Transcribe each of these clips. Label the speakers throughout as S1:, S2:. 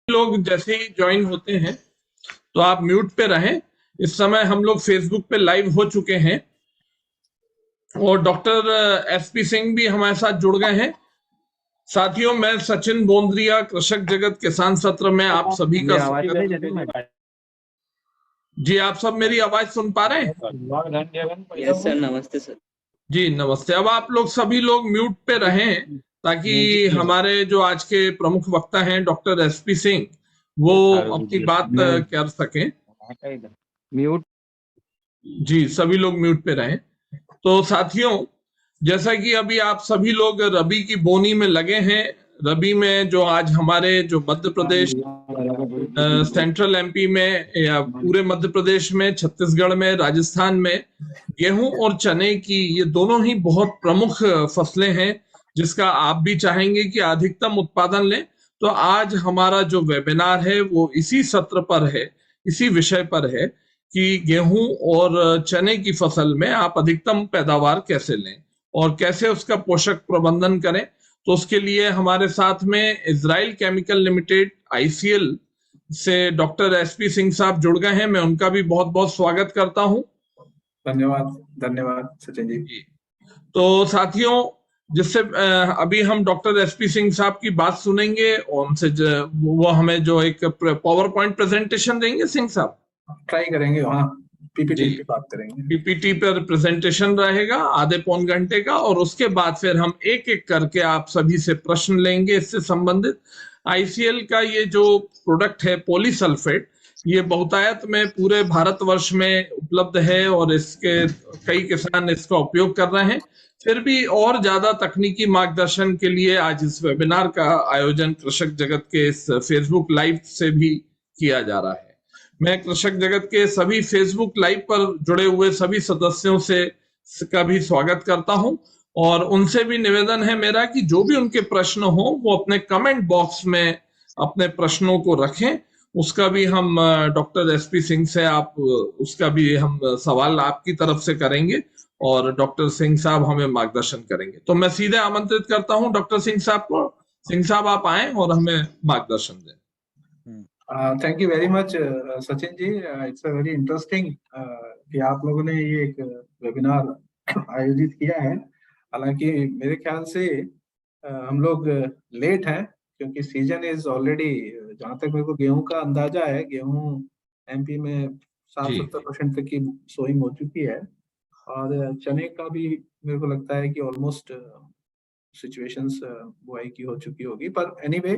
S1: लोग जैसे ही ज्वाइन होते हैं तो आप म्यूट पे रहें। इस समय हम लोग फेसबुक पे लाइव हो चुके हैं और डॉक्टर एसपी सिंह भी हमारे साथ जुड़ गए हैं। साथियों, मैं सचिन बोंद्रिया कृषक जगत किसान सत्र में आप सभी का स्वागत। जी, आप सब मेरी आवाज सुन पा रहे हैं?
S2: यस सर, नमस्ते सर।
S1: जी नमस्ते। अब आप लोग सभी लोग म्यूट पे रहें ताकि हमारे जो आज के प्रमुख वक्ता हैं डॉक्टर एसपी सिंह वो अपनी बात कर सकें।
S2: म्यूट।
S1: जी, सभी लोग म्यूट पे रहें। तो साथियों, जैसा कि अभी आप सभी लोग रबी की बोनी में लगे हैं, रबी में जो आज हमारे जो मध्य प्रदेश सेंट्रल एमपी में या पूरे मध्य प्रदेश में, छत्तीसगढ़ में, राजस्थान में गेहूं और चने की ये दोनों ही बहुत प्रमुख फसलें हैं जिसका आप भी चाहेंगे कि अधिकतम उत्पादन लें। तो आज हमारा जो वेबिनार है वो इसी सत्र पर है, इसी विषय पर है कि गेहूं और चने की फसल में आप अधिकतम पैदावार कैसे लें और कैसे उसका पोषक प्रबंधन करें। तो उसके लिए हमारे साथ में इजराइल केमिकल लिमिटेड आईसीएल से डॉक्टर एसपी सिंह साहब जुड़ गए हैं। मैं उनका भी बहुत बहुत स्वागत करता हूं।
S3: धन्यवाद धन्यवाद सचिन जी।
S1: तो साथियों, जिससे अभी हम डॉक्टर एसपी सिंह साहब की बात सुनेंगे और उनसे वो हमें जो एक पावर पॉइंट प्रेजेंटेशन देंगे। सिंह साहब
S3: ट्राई करेंगे, हाँ पीपीटी पे बात करेंगे।
S1: पीपीटी पर प्रेजेंटेशन रहेगा आधे पौन घंटे का और उसके बाद फिर हम एक एक करके आप सभी से प्रश्न लेंगे इससे संबंधित। आईसीएल का ये जो प्रोडक्ट है पॉलीसल्फेट, ये बहुतायत में पूरे भारतवर्ष में उपलब्ध है और इसके कई किसान इसका उपयोग कर रहे हैं। फिर भी और ज्यादा तकनीकी मार्गदर्शन के लिए आज इस वेबिनार का आयोजन कृषक जगत के इस फेसबुक लाइव से भी किया जा रहा है। मैं कृषक जगत के सभी फेसबुक लाइव पर जुड़े हुए सभी सदस्यों से का भी स्वागत करता हूं और उनसे भी निवेदन है मेरा कि जो भी उनके प्रश्न हो वो अपने कमेंट बॉक्स में अपने प्रश्नों को रखें। उसका भी हम डॉक्टर एसपी सिंह से आप उसका भी हम सवाल आपकी तरफ से करेंगे और डॉक्टर सिंह साहब हमें मार्गदर्शन करेंगे। तो मैं सीधे आमंत्रित करता हूं डॉक्टर सिंह साहब को। सिंह साहब आप आए और हमें मार्गदर्शन दें।
S3: Thank you very much Sachin ji. It's a very interesting कि आप लोगों ने ये एक वेबिनार आयोजित किया है। हालांकि मेरे ख्याल से हम लोग लेट हैं क्योंकि सीजन इज ऑलरेडी, जहाँ तक मेरे को गेहूं का अंदाजा है, गेहूं एमपी में 60-70% तक की सोइंग हो चुकी है और चने का भी मेरे को लगता है कि ऑलमोस्ट सिचुएशंस बुआई की हो चुकी होगी। पर एनीवे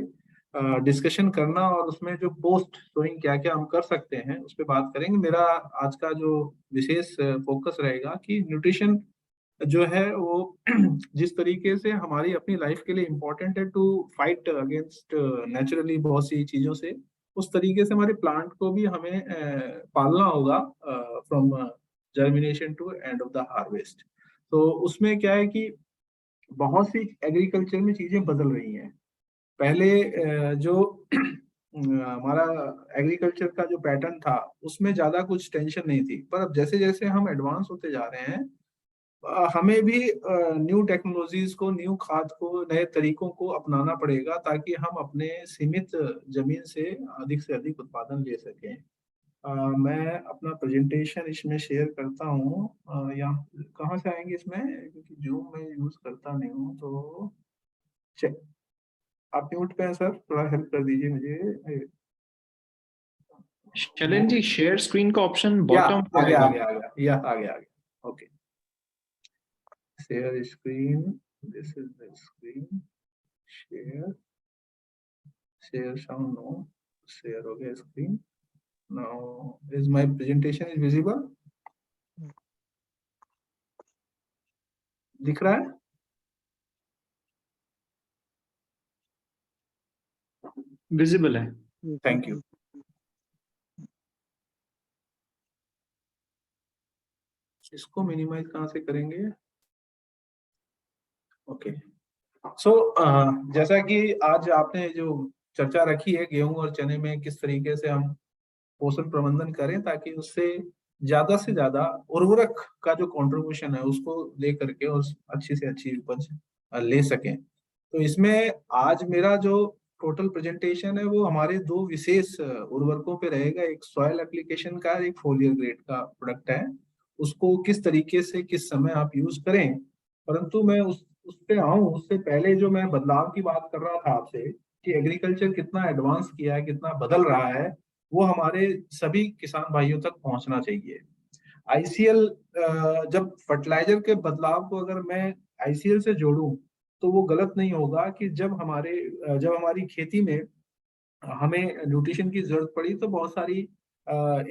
S3: डिस्कशन करना और उसमें जो पोस्ट सोइंग क्या क्या हम कर सकते हैं उस पर बात करेंगे। मेरा आज का जो विशेष फोकस रहेगा कि न्यूट्रिशन जो है वो जिस तरीके से हमारी अपनी लाइफ के लिए इम्पोर्टेंट है टू फाइट अगेंस्ट नेचुरली बहुत सी चीजों से, उस तरीके से हमारे प्लांट को भी हमें पालना होगा from germination to end of the harvest. तो उसमें क्या है कि बहुत सी एग्रीकल्चर में चीजें बदल रही हैं। पहले जो हमारा एग्रीकल्चर का जो पैटर्न था उसमें ज्यादा कुछ टेंशन नहीं थी, पर अब जैसे जैसे हम एडवांस होते जा रहे हैं हमें भी न्यू टेक्नोलॉजीज को, न्यू खाद को, नए तरीकों को अपनाना पड़ेगा ताकि हम अपने सीमित जमीन से अधिक उत्पादन ले सकें। मैं अपना प्रेजेंटेशन इसमें शेयर करता हूँ। या कहाँ से आएंगे इसमें, क्योंकि जूम में यूज करता नहीं हूँ। तो आप म्यूट पे हैं सर, थोड़ा हेल्प कर दीजिए मुझे।
S4: शैलेन जी, शेयर स्क्रीन का ऑप्शन बॉटम
S3: आ गया। Okay, share screen, this is the screen, share sound no, share हो गया screen. Now is my presentation is visible, दिख रहा है?
S4: विजिबल है।
S3: Thank you. इसको मिनिमाइज कहाँ से करेंगे? ओके, सो जैसा कि आज आपने जो चर्चा रखी है गेहूं और चने में किस तरीके से हम पोषण प्रबंधन करें ताकि उससे ज्यादा उर्वरक का जो कंट्रीब्यूशन है उसको ले करके और अच्छी से अच्छी उपज ले सकें। तो इसमें आज मेरा जो टोटल प्रेजेंटेशन है वो हमारे दो विशेष उर्वरकों पे रहेगा। एक सॉइल एप्लीकेशन का, एक फोलियर ग्रेड का प्रोडक्ट है। उसको किस तरीके से किस समय आप यूज करें, परंतु मैं उस पे आऊं उससे पहले जो मैं बदलाव की बात कर रहा था आपसे कि एग्रीकल्चर कितना एडवांस किया है, कितना बदल रहा है, वो हमारे सभी किसान भाइयों तक पहुंचना चाहिए। आईसीएल, जब फर्टिलाइजर के बदलाव को अगर मैं आईसीएल से जोड़ूं तो वो गलत नहीं होगा कि जब हमारी खेती में हमें न्यूट्रिशन की जरूरत पड़ी तो बहुत सारी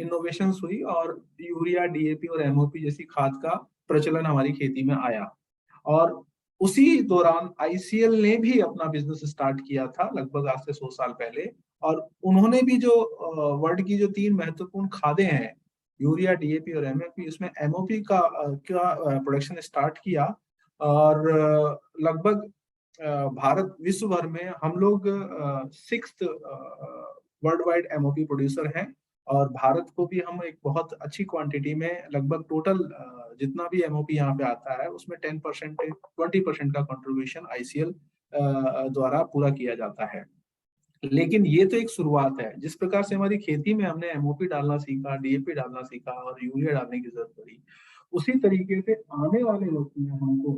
S3: इनोवेशंस हुई और यूरिया, डीएपी और एमओपी जैसी खाद का प्रचलन हमारी खेती में आया। और उसी दौरान आईसीएल ने भी अपना बिजनेस स्टार्ट किया था लगभग आज से 100 साल पहले। और उन्होंने भी जो वर्ल्ड की जो 3 महत्वपूर्ण खादें हैं, यूरिया, डीएपी और एमओपी, उसमें एमओपी का प्रोडक्शन स्टार्ट किया। और लगभग भारत विश्व भर में हम लोग 6th world wide MOP producer हैं। और भारत को भी हम एक बहुत अच्छी क्वांटिटी में, लगभग टोटल जितना भी एमओपी यहाँ पे आता है उसमें 10% 20% का कंट्रीब्यूशन आईसीएल द्वारा पूरा किया जाता है। लेकिन ये तो एक शुरुआत है। जिस प्रकार से हमारी खेती में हमने एमओपी डालना सीखा, डीएपी डालना सीखा और यूरिया डालने की जरूरत पड़ी, उसी तरीके से आने वाले वक्त में हमको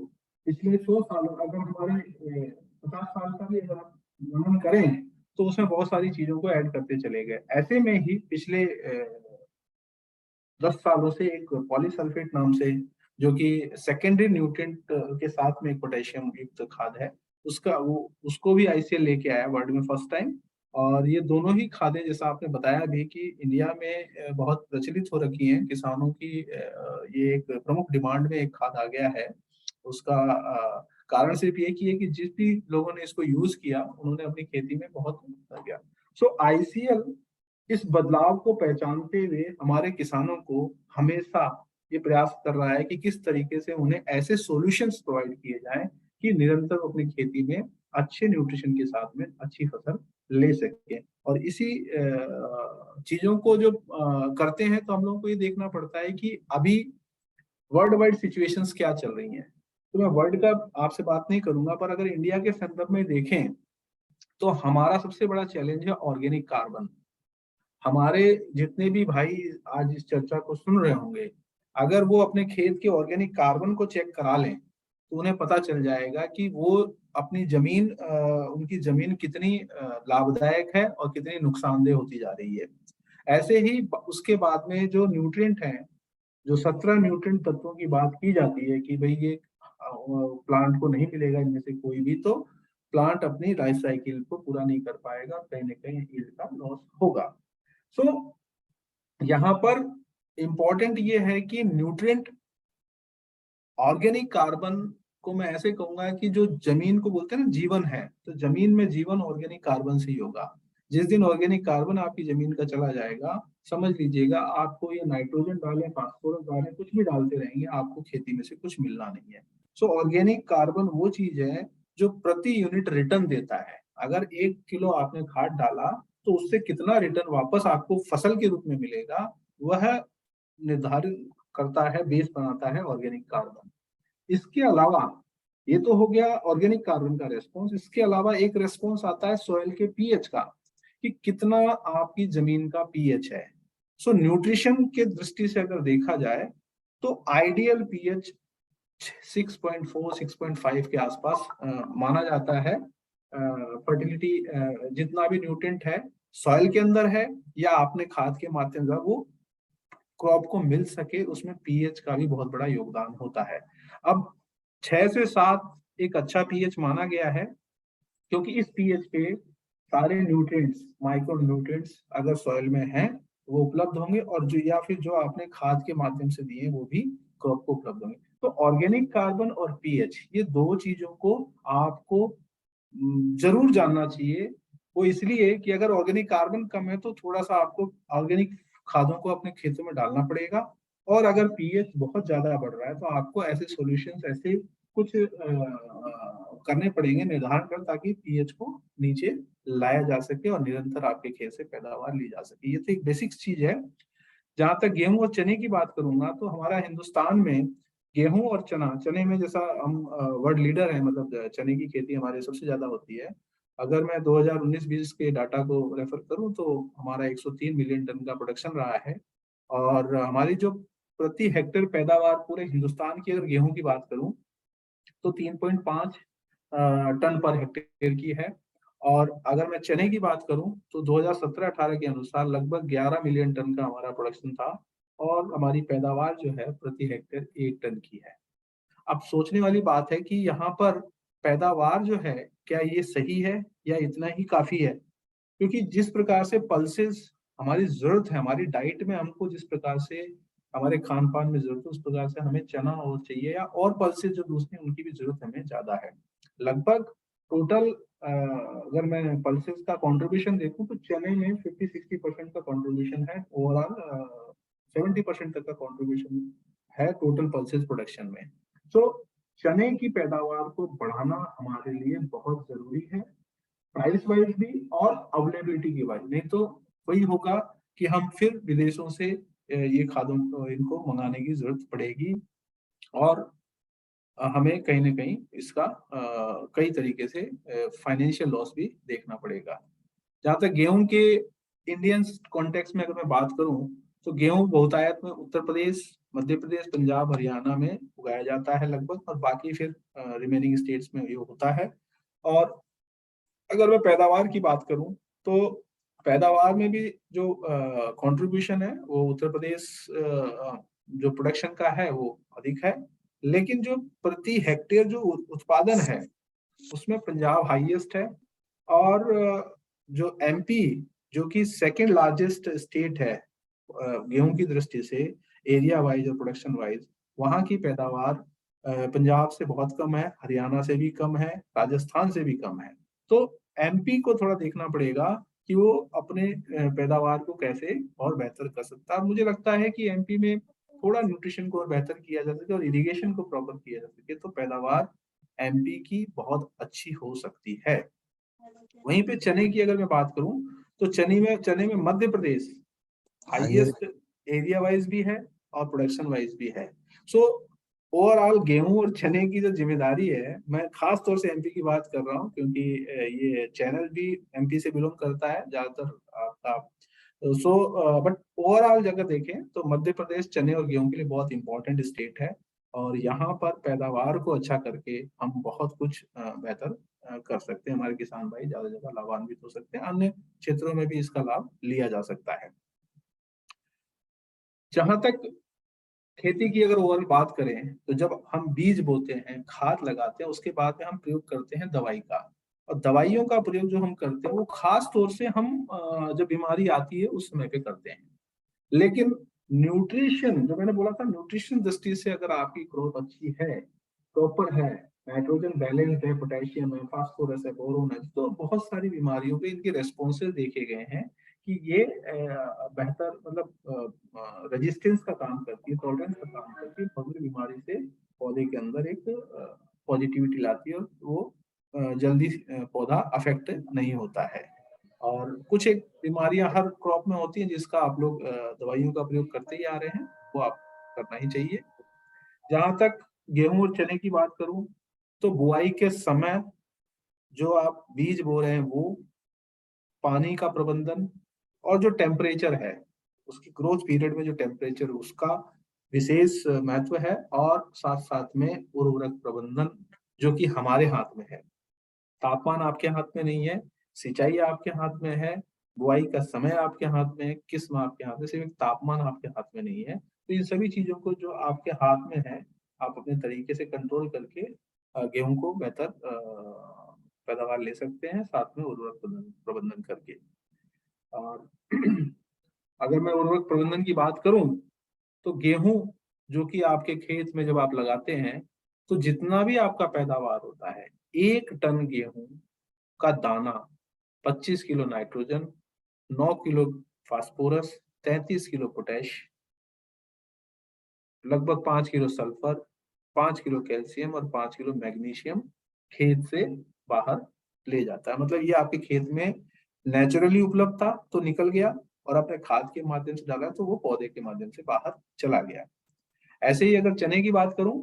S3: पिछले 100 सालों, अगर हमारे 50 साल का भी अगर आप वर्णन करें तो उसमें बहुत सारी चीजों को ऐड करते चले गए। ऐसे में ही पिछले 10 सालों से एक पॉलीसल्फेट नाम से, जो कि सेकेंडरी न्यूट्रिएंट के साथ में एक पोटेशियम युक्त खाद है, उसको भी आईसीएल लेके आया वर्ल्ड में फर्स्ट टाइम। और ये दोनों ही खादें, जैसा आपने बताया भी कि इंडिया में बहुत प्रचलित हो रखी हैं, किसानों की ये एक प्रमुख डिमांड में एक खाद आ गया है। उसका कारण सिर्फ ये कि जिस भी लोगों ने इसको यूज किया उन्होंने अपनी खेती में बहुत कर गया। सो आईसीएल इस बदलाव को पहचानते हुए हमारे किसानों को हमेशा ये प्रयास कर रहा है कि किस तरीके से उन्हें ऐसे सॉल्यूशंस प्रोवाइड किए जाएं कि निरंतर अपनी खेती में अच्छे न्यूट्रिशन के साथ में अच्छी फसल ले सके। और इसी चीजों को जो करते हैं तो हम लोगों को ये देखना पड़ता है कि अभी वर्ल्ड वाइड सिचुएशंस क्या चल रही हैं। तो मैं वर्ल्ड का आपसे बात नहीं करूंगा, पर अगर इंडिया के संदर्भ में देखें तो हमारा सबसे बड़ा चैलेंज है ऑर्गेनिक कार्बन। हमारे जितने भी भाई आज इस चर्चा को सुन रहे होंगे, अगर वो अपने खेत के ऑर्गेनिक कार्बन को चेक करा लें तो उन्हें पता चल जाएगा कि वो अपनी जमीन, उनकी जमीन कितनी लाभदायक है और कितनी नुकसानदेह होती जा रही है। ऐसे ही उसके बाद में जो न्यूट्रिएंट हैं, जो 17 न्यूट्रिएंट तत्वों की बात की जाती है कि भाई ये प्लांट को नहीं मिलेगा इनमें से कोई भी, तो प्लांट अपनी लाइफ साइकिल को पूरा नहीं कर पाएगा, कहीं ना कहीं यील्ड का लॉस होगा। सो यहाँ पर इंपॉर्टेंट ये है कि न्यूट्रिएंट, ऑर्गेनिक कार्बन को मैं ऐसे कहूंगा कि जो जमीन को बोलते हैं ना जीवन है, तो जमीन में जीवन ऑर्गेनिक कार्बन से ही होगा। जिस दिन ऑर्गेनिक कार्बन आपकी जमीन का चला जाएगा, समझ लीजिएगा आपको ये नाइट्रोजन डालें, फास्फोरस डालें, कुछ भी डालते रहेंगे, आपको खेती में से कुछ मिलना नहीं है। सो ऑर्गेनिक कार्बन वो चीज है जो प्रति यूनिट रिटर्न देता है। अगर 1 किलो आपने खाद डाला तो उससे कितना रिटर्न वापस आपको फसल के रूप में मिलेगा, वह निर्धारित करता है, बेस बनाता है ऑर्गेनिक कार्बन। इसके अलावा ये तो हो गया ऑर्गेनिक कार्बन का रेस्पॉन्स। इसके अलावा एक रेस्पॉन्स आता है सॉइल के पीएच का, कि कितना आपकी जमीन का पीएच है। सो न्यूट्रिशन के दृष्टि से अगर देखा जाए तो आइडियल पीएच 6.4 6.5 के आसपास माना जाता है। फर्टिलिटी जितना भी न्यूट्रिएंट है सॉइल के अंदर है या आपने खाद के माध्यम से वो क्रॉप को मिल सके, उसमें पीएच का भी बहुत बड़ा योगदान होता है। अब 6 से 7 एक अच्छा पीएच माना गया है, क्योंकि इस पीएच पे सारे न्यूट्रिएंट्स, माइक्रो न्यूट्रिएंट्स अगर सॉइल में हैं वो उपलब्ध होंगे, और जो या फिर जो आपने खाद के माध्यम से दिए वो भी क्रॉप को उपलब्ध होंगे। तो ऑर्गेनिक कार्बन और पीएच, ये दो चीजों को आपको जरूर जानना चाहिए। वो इसलिए कि अगर ऑर्गेनिक कार्बन कम है तो थोड़ा सा आपको ऑर्गेनिक खादों को अपने खेतों में डालना पड़ेगा, और अगर पीएच बहुत ज्यादा बढ़ रहा है तो आपको ऐसे सॉल्यूशंस, ऐसे कुछ करने पड़ेंगे निर्धारण कर, ताकि पीएच को नीचे लाया जा सके और निरंतर आपके खेत से पैदावार ली जा सके। ये तो एक बेसिक चीज है। जहां तक गेहूं और चने की बात करूंगा तो हमारा हिंदुस्तान में गेहूं और चने में जैसा हम वर्ल्ड लीडर है, मतलब चने की खेती हमारे सबसे ज्यादा होती है, अगर मैं 2019-20 के डाटा को रेफर करूं तो हमारा 103 मिलियन टन का प्रोडक्शन रहा है, और हमारी जो प्रति हेक्टेयर पैदावार पूरे हिंदुस्तान की अगर गेहूं की बात करूं तो 3.5 टन पर हेक्टेयर की है। और अगर मैं चने की बात करूं तो 2017-18 के अनुसार लगभग 11 मिलियन टन का हमारा प्रोडक्शन था, और हमारी पैदावार जो है प्रति हेक्टेयर 1 टन की है। अब सोचने वाली बात है कि यहाँ पर पैदावार जो है क्या ये सही है या इतना ही काफी है, क्योंकि जिस प्रकार से पल्सेस हमारी जरूरत है, हमारी डाइट में हमको जिस प्रकार से हमारे खान पान में जरूरत है उस प्रकार से हमें चना और चाहिए, या और पल्सेस जो दूसरी उनकी भी जरूरत हमें ज्यादा है। लगभग टोटल अगर मैं पल्सेस का कंट्रीब्यूशन देखूं तो चने में 50-60% का कंट्रीब्यूशन है, ओवरऑल 70% तक का कंट्रीब्यूशन है टोटल पल्सेस प्रोडक्शन में। तो चने की पैदावार को बढ़ाना हमारे लिए बहुत जरूरी है, प्राइस वाइज भी और अवेलेबिलिटी की वाइज। नहीं तो वही होगा कि हम फिर विदेशों से ये खादों इनको मंगाने की जरूरत पड़ेगी, और हमें कहीं ना कहीं इसका कई तरीके से फाइनेंशियल लॉस भी देखना पड़ेगा। जहाँ तक गेहूं के इंडियन कॉन्टेक्स्ट में अगर मैं बात करूं तो गेहूं बहुतायत में उत्तर प्रदेश, मध्य प्रदेश, पंजाब, हरियाणा में उगाया जाता है लगभग, और बाकी फिर रिमेनिंग स्टेट्स में ये होता है। और अगर मैं पैदावार की बात करूं तो पैदावार में भी जो कंट्रीब्यूशन है वो उत्तर प्रदेश जो प्रोडक्शन का है वो अधिक है, लेकिन जो प्रति हेक्टेयर जो उत्पादन है उसमें पंजाब हाईएस्ट है, और जो एमपी जो कि सेकंड लार्जेस्ट स्टेट है गेहूं की दृष्टि से, एरिया वाइज और प्रोडक्शन वाइज, वहां की पैदावार पंजाब से बहुत कम है, हरियाणा से भी कम है, राजस्थान से भी कम है। तो एमपी को थोड़ा देखना पड़ेगा कि वो अपने पैदावार को कैसे और बेहतर कर सकता है। मुझे लगता है कि एमपी में थोड़ा न्यूट्रिशन को और बेहतर किया जा सके और इरिगेशन को प्रॉपर किया जा सके तो पैदावार एमपी की बहुत अच्छी हो सकती है। वहीं पे चने की अगर मैं बात करूं तो चने में Madhya Pradesh highest area wise भी है और प्रोडक्शन वाइज भी है। सो ओवरऑल गेहूं और चने की जो जिम्मेदारी है, मैं खास तौर से एमपी की बात कर रहा हूं क्योंकि ये चैनल भी एमपी से बिलोंग करता है ज्यादातर आपका। बट ओवरऑल अगर देखें तो मध्य प्रदेश चने और गेहूं के लिए बहुत इंपॉर्टेंट स्टेट है, और यहाँ पर पैदावार को अच्छा करके हम बहुत कुछ बेहतर कर सकते हैं। हमारे किसान भाई ज्यादा लाभान्वित हो सकते हैं, अन्य क्षेत्रों में भी इसका लाभ लिया जा सकता है। जहां तक खेती की अगर ओवरऑल बात करें तो जब हम बीज बोते हैं, खाद लगाते हैं, उसके बाद में हम प्रयोग करते हैं दवाई का, और दवाइयों का प्रयोग जो हम करते हैं वो खास तौर से हम जब बीमारी आती है उस समय पे करते हैं। लेकिन न्यूट्रिशन जो मैंने बोला था, न्यूट्रिशन दृष्टि से अगर आपकी ग्रोथ अच्छी है, प्रॉपर है, नाइट्रोजन बैलेंस है, पोटेशियम है, फास्फोरस है, बोरोन है, तो बहुत सारी बीमारियों पे इनके रेस्पॉन्सेज देखे गए हैं कि ये बेहतर मतलब रेजिस्टेंस का काम करती है, टॉलरेंस का काम करती है, फंगल बीमारी से पौधे के अंदर एक पॉजिटिविटी लाती है, और वो जल्दी पौधा अफेक्ट नहीं होता है। और कुछ एक बीमारियां हर क्रॉप में होती हैं जिसका आप लोग दवाइयों का प्रयोग करते ही आ रहे हैं, वो आप करना ही चाहिए। जहां तक गेहूं और चने की बात करूं तो बुआई के समय जो आप बीज बो रहे हैं वो, पानी का प्रबंधन और जो टेम्परेचर है उसकी ग्रोथ पीरियड में जो टेम्परेचर उसका विशेष महत्व है, और साथ साथ में उर्वरक प्रबंधन जो कि हमारे हाथ में है। तापमान आपके हाथ में नहीं है, सिंचाई आपके हाथ में है, बुआई का समय आपके हाथ में है, किस्म आपके हाथ में, सिर्फ एक तापमान आपके हाथ में नहीं है। तो इन सभी चीजों को जो आपके हाथ में है आप अपने तरीके से कंट्रोल करके गेहूं को बेहतर पैदावार ले सकते हैं, साथ में उर्वरक प्रबंधन करके। और अगर मैं उर्वरक प्रबंधन की बात करूं तो गेहूं जो कि आपके खेत में जब आप लगाते हैं तो जितना भी आपका पैदावार होता है, 1 टन गेहूं का दाना 25 kilo nitrogen, 9 kilo phosphorus, 33 kilo potash, लगभग 5 किलो सल्फर, 5 किलो कैल्शियम और 5 किलो मैग्नीशियम खेत से बाहर ले जाता है। मतलब ये आपके खेत में नेचुरली उपलब्ध था तो निकल गया, और अपने खाद के माध्यम से डाला तो वो पौधे के माध्यम से बाहर चला गया। ऐसे ही अगर चने की बात करूं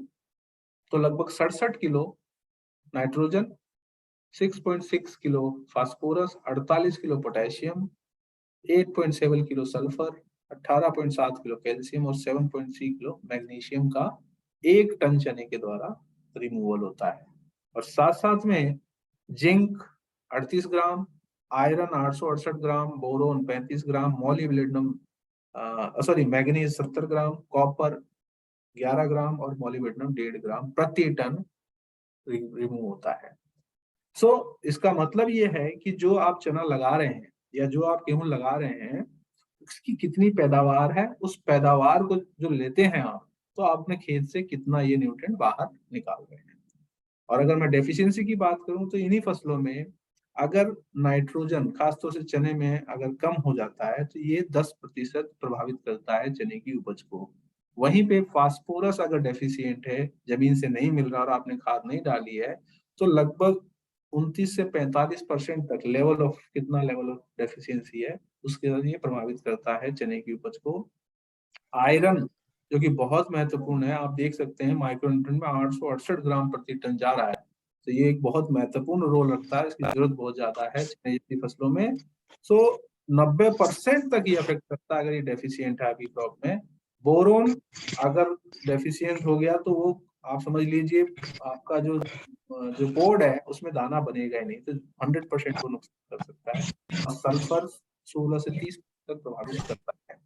S3: तो लगभग 67 kilo nitrogen, 6.6 kilo phosphorus, 48 kilo potassium, 8.7 kilo sulphur, 18.7 kilo calcium और 7.3 किलो मैग्नीशियम का 1 टन चने के द्वारा रिमूवल होता है। और साथ साथ में जिंक 38 ग्राम, आयरन 868 ग्राम, बोरोन 35 ग्राम, मॉलिब्डेनम मैग्नीज 70 ग्राम, कॉपर 11 ग्राम और मॉलिब्डेनम 1.5 ग्राम प्रति टन रिमूव होता है। सो इसका मतलब ये है कि जो आप चना लगा रहे हैं या जो आप गेहूं लगा रहे हैं, उसकी कितनी पैदावार है, उस पैदावार को जो लेते हैं आप, तो आप अपने खेत से कितना ये न्यूट्रिएंट बाहर निकाल रहे हैं। और अगर मैं डेफिशिएंसी की बात करूं तो इन्हीं फसलों में अगर नाइट्रोजन खासतौर से चने में अगर कम हो जाता है तो ये 10% प्रभावित करता है चने की उपज को। वहीं पे फास्फोरस अगर डेफिशिएंट है, जमीन से नहीं मिल रहा और आपने खाद नहीं डाली है, तो लगभग 29 से 45% तक लेवल ऑफ डेफिशिएंसी है, उसके जरिए प्रभावित करता है चने की उपज को। आयरन जो कि बहुत महत्वपूर्ण है, आप देख सकते हैं माइक्रोन्यूट्रिएंट में 868 ग्राम प्रति टन जा रहा है, तो ये एक बहुत महत्वपूर्ण रोल रखता है, इसकी जरूरत बहुत ज्यादा है चने जैसी फसलों में। सो 90% तक ये अफेक्ट करता है अगर ये डेफिशिएंट है आपकी क्रॉप में। बोरोन अगर डेफिशिएंट हो गया तो वो आप समझ लीजिए आपका जो बोर्ड है उसमें दाना बनेगा ही नहीं, तो 100% को नुकसान कर सकता है। और सल्फर 16 से 30 तक प्रभावित करता है।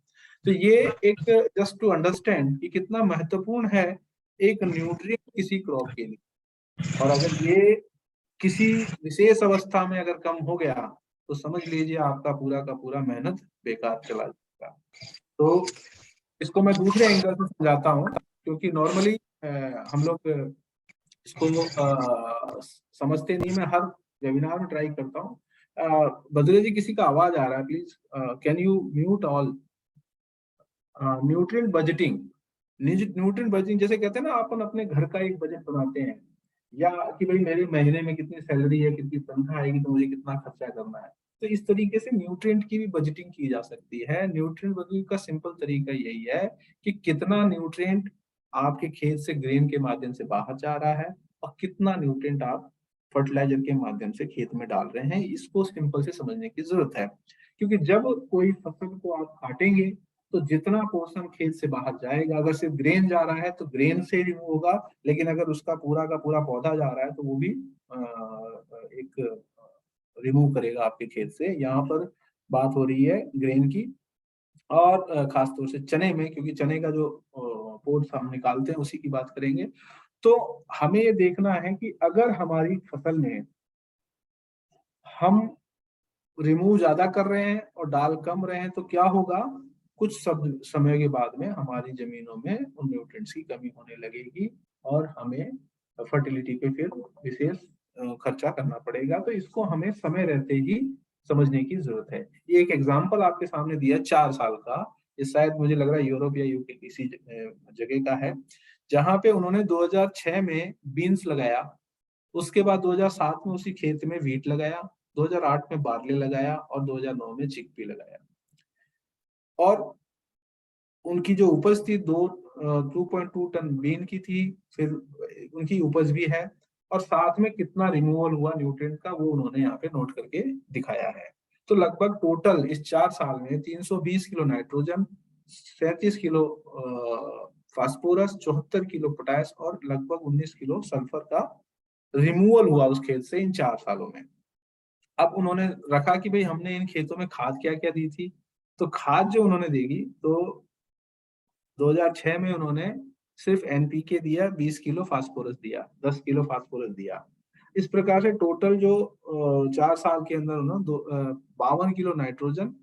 S3: तो ये एक जस्ट टू अंडरस्टैंड कि कितना महत्वपूर्ण है एक न्यूट्रिएंट किसी क्रॉप के लिए। और अगर ये किसी विशेष अवस्था में अगर कम हो गया तो समझ लीजिए आपका पूरा का पूरा मेहनत बेकार चला जाएगा। तो इसको मैं दूसरे एंगल से समझाता हूँ, क्योंकि नॉर्मली हम लोग इसको समझते नहीं। मैं हर वेबिनार में ट्राई करता हूँ। बद्रे जी किसी का आवाज आ रहा है, please can you mute all. Nutrient budgeting, nutrient budgeting जैसे कहते हैं ना, अपन अपने घर का एक बजट बनाते हैं, या कि भाई मेरे महीने में कितनी सैलरी है, कितनी तनख्वाह आएगी, तो मुझे कितना खर्चा करना है। तो इस तरीके से न्यूट्रिएंट की भी बजटिंग की जा सकती है। न्यूट्रिएंट बजटिंग का सिंपल तरीका यही है कि कितना न्यूट्रिएंट आपके खेत से ग्रेन के माध्यम से बाहर जा रहा है और कितना न्यूट्रिएंट आप फर्टिलाइजर के माध्यम से खेत में डाल रहे हैं। इसको सिंपल से समझने की जरूरत है, क्योंकि जब कोई फसल को आप काटेंगे तो जितना पोर्शन खेत से बाहर जाएगा, अगर सिर्फ ग्रेन जा रहा है तो ग्रेन से रिमूव होगा, लेकिन अगर उसका पूरा का पूरा पौधा जा रहा है तो वो भी एक रिमूव करेगा आपके खेत से। यहाँ पर बात हो रही है ग्रेन की, और खासतौर से चने में, क्योंकि चने का जो पोर्स हम निकालते हैं उसी की बात करेंगे। तो हमें ये देखना है कि अगर हमारी फसल में हम रिमूव ज्यादा कर रहे हैं और डाल कम रहे हैं तो क्या होगा, कुछ समय के बाद में हमारी जमीनों में उन न्यूट्रिएंट्स की कमी होने लगेगी और हमें फर्टिलिटी पे फिर विशेष खर्चा करना पड़ेगा। तो इसको हमें समय रहते ही समझने की जरूरत है। ये एक एग्जांपल आपके सामने दिया 4 साल का, ये शायद मुझे लग रहा है यूरोप या यूके किसी जगह का है, जहां पे उन्होंने 2006 में बीन्स लगाया, उसके बाद 2007 में उसी खेत में वीट लगाया, 2008 में बार्ले लगाया और 2009 में चिकपी लगाया। और उनकी जो उपज थी 2.2 टन बीन की थी, फिर उनकी उपज भी है, और साथ में कितना रिमूवल हुआ न्यूट्रिएंट का वो उन्होंने यहाँ पे नोट करके दिखाया है। तो लगभग टोटल इस 4 साल में 320 kilo nitrogen, 37 kilo phosphorus, 74 kilo potash और लगभग 19 किलो सल्फर का रिमूवल हुआ उस खेत से इन 4 सालों में। अब उन्होंने रखा कि भाई हमने इन खेतों में खाद क्या क्या दी थी, तो खाद जो उन्होंने देगी, तो 2006 में उन्होंने सिर्फ एनपीके दिया, 20 किलो फास्फोरस दिया, 10 किलो फास्फोरस दिया। इस प्रकार से टोटल जो 4 साल के अंदर उन्होंने 52 किलो नाइट्रोजन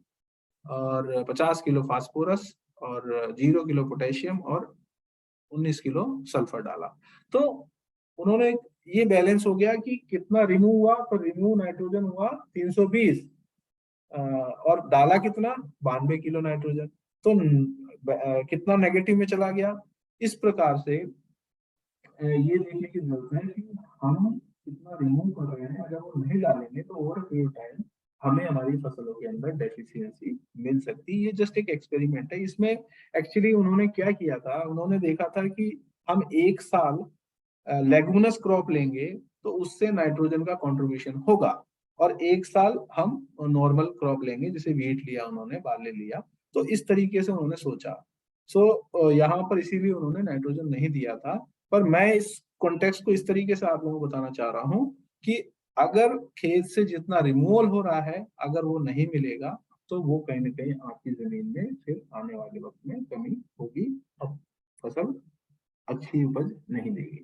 S3: और 50 किलो फास्फोरस और 0 किलो पोटेशियम और 19 किलो सल्फर डाला। तो उन्होंने ये बैलेंस हो गया कि कितना रिमूव हुआ, तो रिमूव नाइट्रोजन हुआ 320 और डाला कितना 92 किलो नाइट्रोजन, तो कितना नेगेटिव में चला गया। इस प्रकार से ये देखने की जरूरत है कि हम कितना रिमूव कर रहे हैं। अगर वो नहीं डालेंगे तो ओवर पीरियड टाइम हमें हमारी फसलों के अंदर डेफिशिएंसी मिल सकती है। ये जस्ट एक एक्सपेरिमेंट है। इसमें एक्चुअली उन्होंने क्या किया था, उन्होंने देखा था कि हम एक साल लेगुमिनस क्रॉप लेंगे तो उससे नाइट्रोजन का कंट्रीब्यूशन होगा। और 1 साल हम नॉर्मल क्रॉप लेंगे, जैसे वीट लिया उन्होंने, बार्ले लिया, तो इस तरीके से उन्होंने सोचा। यहाँ पर इसीलिए उन्होंने नाइट्रोजन नहीं दिया था। पर मैं इस कॉन्टेक्स्ट को इस तरीके से आप लोगों को बताना चाह रहा हूँ कि अगर खेत से जितना रिमूवल हो रहा है, अगर वो नहीं मिलेगा तो वो कहीं ना कहीं आपकी जमीन में फिर आने वाले वक्त में कमी होगी, अब फसल अच्छी उपज नहीं देगी।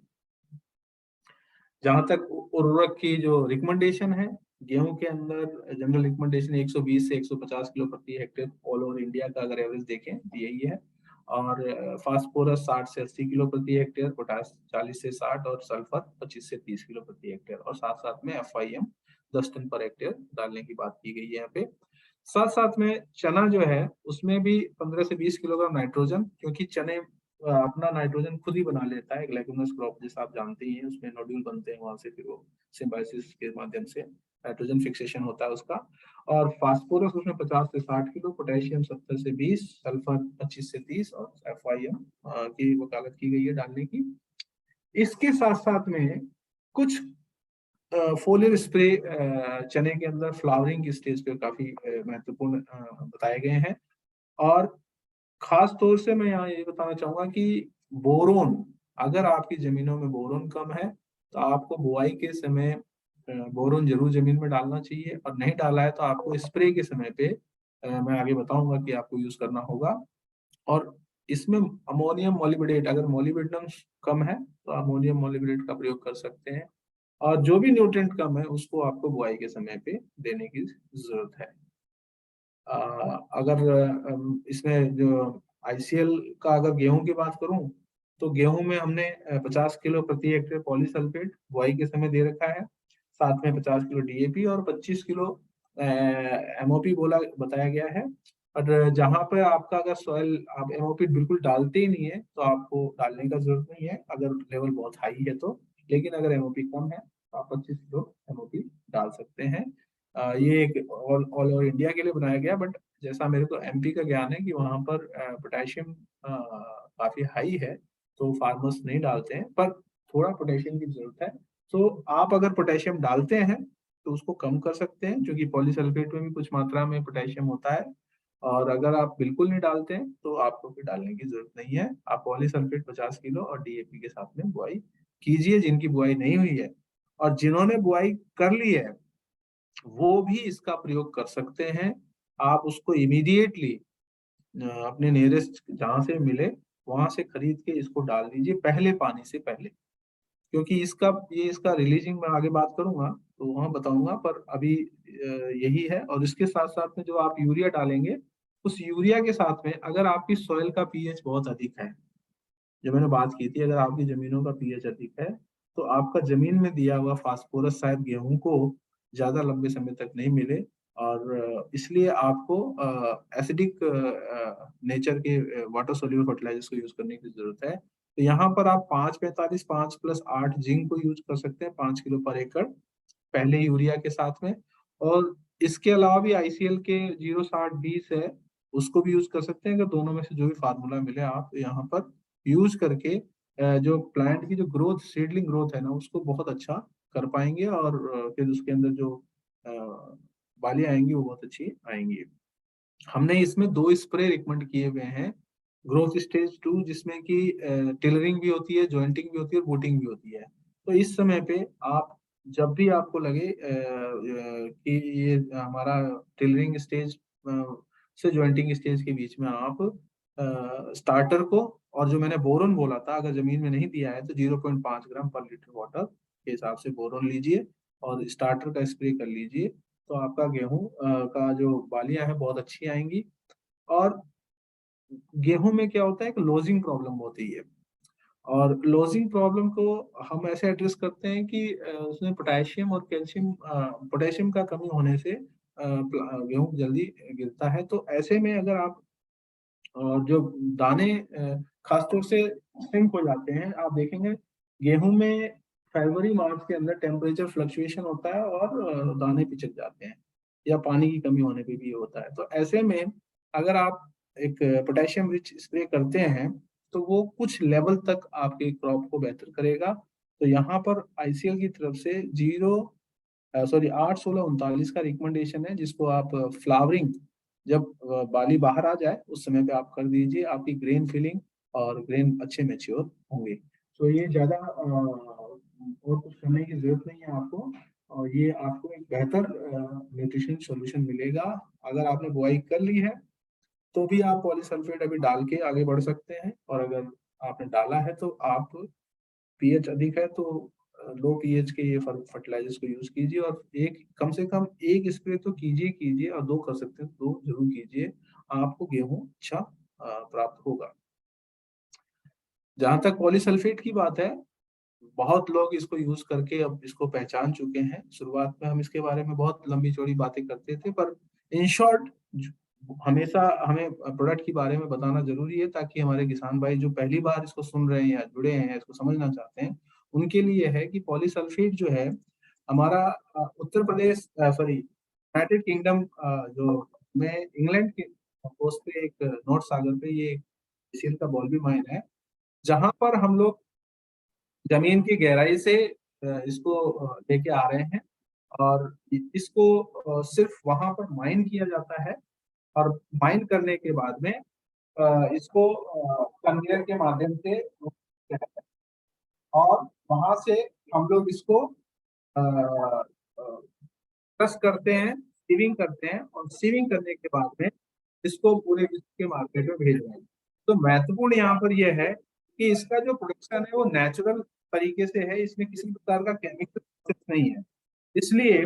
S3: जहां तक उर्वरक की जो रिकमेंडेशन है, गेहूं के अंदर जनरल रिकमेंडेशन 120 से 150 किलो प्रति हेक्टेयर ऑल ओवर इंडिया का अगर एवरेज देखें तो यही है। और फास्फोरस 60 से 80 किलो प्रति हेक्टेयर, पोटास 40 से 60 और सल्फर 25 से 30 किलो प्रति हेक्टेयर। और साथ साथ में FIM 10 टन पर हेक्टेयर डालने की बात की गई है यहाँ पे। साथ साथ में चना जो है उसमें भी 15 से 20 किलोग्राम नाइट्रोजन, क्योंकि चने अपना नाइट्रोजन खुद ही बना लेता है। लेगुमिनस क्रॉप जैसा आप जानते ही हैं, उसमें नोड्यूल बनते हैं, वहां से फिर वो सिम्बायोसिस के माध्यम से नाइट्रोजन फिक्सेशन होता है उसका। और फास्फोरस उसमें 50 से 60 किलो, पोटेशियम 70 से 20, सल्फर 25 से 30 और FIM की वकालत की गई है डालने की। इसके साथ साथ में कुछ फोलियर स्प्रे चने के अंदर फ्लावरिंग की स्टेज पे काफी महत्वपूर्ण बताए गए हैं। और खास तौर से मैं यहाँ ये बताना चाहूंगा कि बोरोन, अगर आपकी जमीनों में बोरोन कम है तो आपको बुआई के समय बोरोन जरूर जमीन में डालना चाहिए। और नहीं डाला है तो आपको स्प्रे के समय पे मैं आगे बताऊंगा कि आपको यूज करना होगा। और इसमें अमोनियम मॉलिबेडेट, अगर मॉलिबेडनम कम है तो अमोनियम मॉलिबेडेट का प्रयोग कर सकते हैं। और जो भी न्यूट्रिएंट कम है उसको आपको बुआई के समय पे देने की जरूरत है। अगर इसमें जो ICL का अगर गेहूं की बात करूं तो गेहूं में हमने 50 किलो प्रति हेक्टेयर पॉलीसल्फेट बुआई के समय दे रखा है। साथ में 50 किलो DAP और 25 किलो MOP बताया गया है। और जहां पर आपका अगर सॉइल आप MOP बिल्कुल डालते ही नहीं है तो आपको डालने का जरूरत नहीं है, अगर लेवल बहुत हाई है तो। लेकिन अगर MOP कम है तो आप 25 किलो MOP डाल सकते हैं। ये एक ऑल ओवर इंडिया के लिए बनाया गया, बट जैसा मेरे को MP का ज्ञान है कि वहाँ पर पोटेशियम काफी हाई है तो फार्मर्स नहीं डालते हैं, पर थोड़ा पोटेशियम की जरूरत है। तो आप अगर पोटेशियम डालते हैं तो उसको कम कर सकते हैं, क्योंकि पॉलीसल्फेट में भी कुछ मात्रा में पोटेशियम होता है। और अगर आप बिल्कुल नहीं डालते हैं तो आपको फिर डालने की जरूरत नहीं है। आप पॉलीसल्फेट 50 किलो और DAP के साथ में बुआई कीजिए, जिनकी बुआई नहीं हुई है। और जिन्होंने बुआई कर ली है वो भी इसका प्रयोग कर सकते हैं। आप उसको इमीडिएटली अपने नियरेस्ट जहां से मिले वहां से खरीद के इसको डाल दीजिए, पहले पानी से पहले। क्योंकि इसका रिलीजिंग मैं आगे बात करूंगा तो वहां बताऊंगा, पर अभी यही है। और इसके साथ साथ में जो आप यूरिया डालेंगे, उस यूरिया के साथ में अगर आपकी सॉइल का pH बहुत अधिक है, जो मैंने बात की थी, अगर आपकी जमीनों का pH अधिक है तो आपका जमीन में दिया हुआ फास्फोरस शायद गेहूं को ज्यादा लंबे समय तक नहीं मिले। और इसलिए आपको एसिडिक नेचर के वाटर सोल्यूबल फर्टिलाइजर्स को यूज करने की जरूरत है। तो यहाँ पर आप 5-45 5+8 जिंक को यूज कर सकते हैं 5 किलो पर एकड़ पहले यूरिया के साथ में। और इसके अलावा भी ICL के 0-60-20 है, उसको भी यूज कर सकते हैं। अगर दोनों में से जो भी फार्मूला मिले आप यहाँ पर यूज करके जो प्लांट की जो ग्रोथ, सीडलिंग ग्रोथ है ना, उसको बहुत अच्छा कर पाएंगे। और फिर उसके अंदर जो बालियां आएंगी वो बहुत अच्छी आएंगी। हमने इसमें 2 स्प्रे रिकमेंड किए हुए हैं। ग्रोथ स्टेज 2 जिसमें कि टिलरिंग भी होती है, जॉइंटिंग भी होती है और बूटिंग भी होती है। तो इस समय पे आप जब भी आपको लगे कि ये हमारा टिलरिंग स्टेज से जॉइंटिंग स्टेज के बीच में आप स्टार्टर को, और जो मैंने बोरोन बोला था, अगर जमीन में नहीं दिया है तो 0.5 ग्राम पर लीटर वाटर के हिसाब से बोरोन लीजिए और स्टार्टर का स्प्रे कर लीजिए। तो आपका गेहूं का जो बालियां हैं बहुत अच्छी आएंगी। और गेहूं में क्या होता है कि लॉजिंग प्रॉब्लम होती है, और लॉजिंग प्रॉब्लम को हम ऐसे एड्रेस करते हैं कि उसमें पोटेशियम और कैल्शियम, पोटेशियम का कमी होने से गेहूं जल्दी गिरता है। तो ऐसे में अगर आप जो दाने खासतौर से सिंक हो जाते हैं, आप देखेंगे गेहूं में फरवरी मार्च के अंदर टेम्परेचर फ्लक्चुएशन होता है और दाने पिचक जाते हैं, या पानी की कमी होने पे भी होता है। तो ऐसे में अगर आप एक पोटेशियम रिच स्प्रे करते हैं तो वो कुछ लेवल तक आपके क्रॉप को बेहतर करेगा। तो यहाँ पर आईसीएल की तरफ से 8-16-39 का रिकमेंडेशन है, जिसको आप फ्लावरिंग जब बाली बाहर आ जाए उस समय पे आप कर दीजिए, आपकी ग्रेन फिलिंग और ग्रेन अच्छे मैच्योर होंगे। तो ये ज्यादा और कुछ करने की जरूरत नहीं है आपको, और ये आपको एक बेहतर न्यूट्रिशन सॉल्यूशन मिलेगा। अगर आपने बुआई कर ली है तो भी आप पॉलीसल्फेट अभी डाल के आगे बढ़ सकते हैं, और अगर आपने डाला है तो आप पीएच अधिक है तो लो पीएच के ये फर्टिलाइजर्स को यूज कीजिए, और एक कम से कम एक स्प्रे तो कीजिए, और 2 कर सकते हैं तो 2 जरूर कीजिए, आपको गेहूं अच्छा प्राप्त होगा। जहां तक पॉलीसल्फेट की बात है, बहुत लोग इसको यूज करके अब इसको पहचान चुके हैं। शुरुआत में हम इसके बारे में बहुत लंबी चौड़ी बातें करते थे, पर इन शॉर्ट हमेशा हमें प्रोडक्ट के बारे में बताना जरूरी है, ताकि हमारे किसान भाई जो पहली बार इसको सुन रहे हैं या जुड़े हैं, इसको समझना चाहते हैं, उनके लिए है कि पॉलीसल्फेट जो है हमारा Uttar Pradesh sorry United kingdom जो में इंग्लैंड के कोस्ट पे एक नॉर्थ सागर पे ये सील का बॉल भी माइन है, जहां पर हम लोग जमीन की गहराई से इसको लेके आ रहे हैं, और इसको सिर्फ वहां पर माइन किया जाता है, और माइन करने के बाद में इसको कन्वेयर के माध्यम से, और वहां से हम लोग इसको क्रश करते हैं, सीविंग करते हैं, और सीविंग करने के बाद में इसको पूरे विश्व के मार्केट में भेज रहे हैं। तो महत्वपूर्ण यहाँ पर यह है कि इसका जो प्रोडक्शन है वो नेचुरल तरीके से है, इसमें किसी प्रकार का केमिकल नहीं है, इसलिए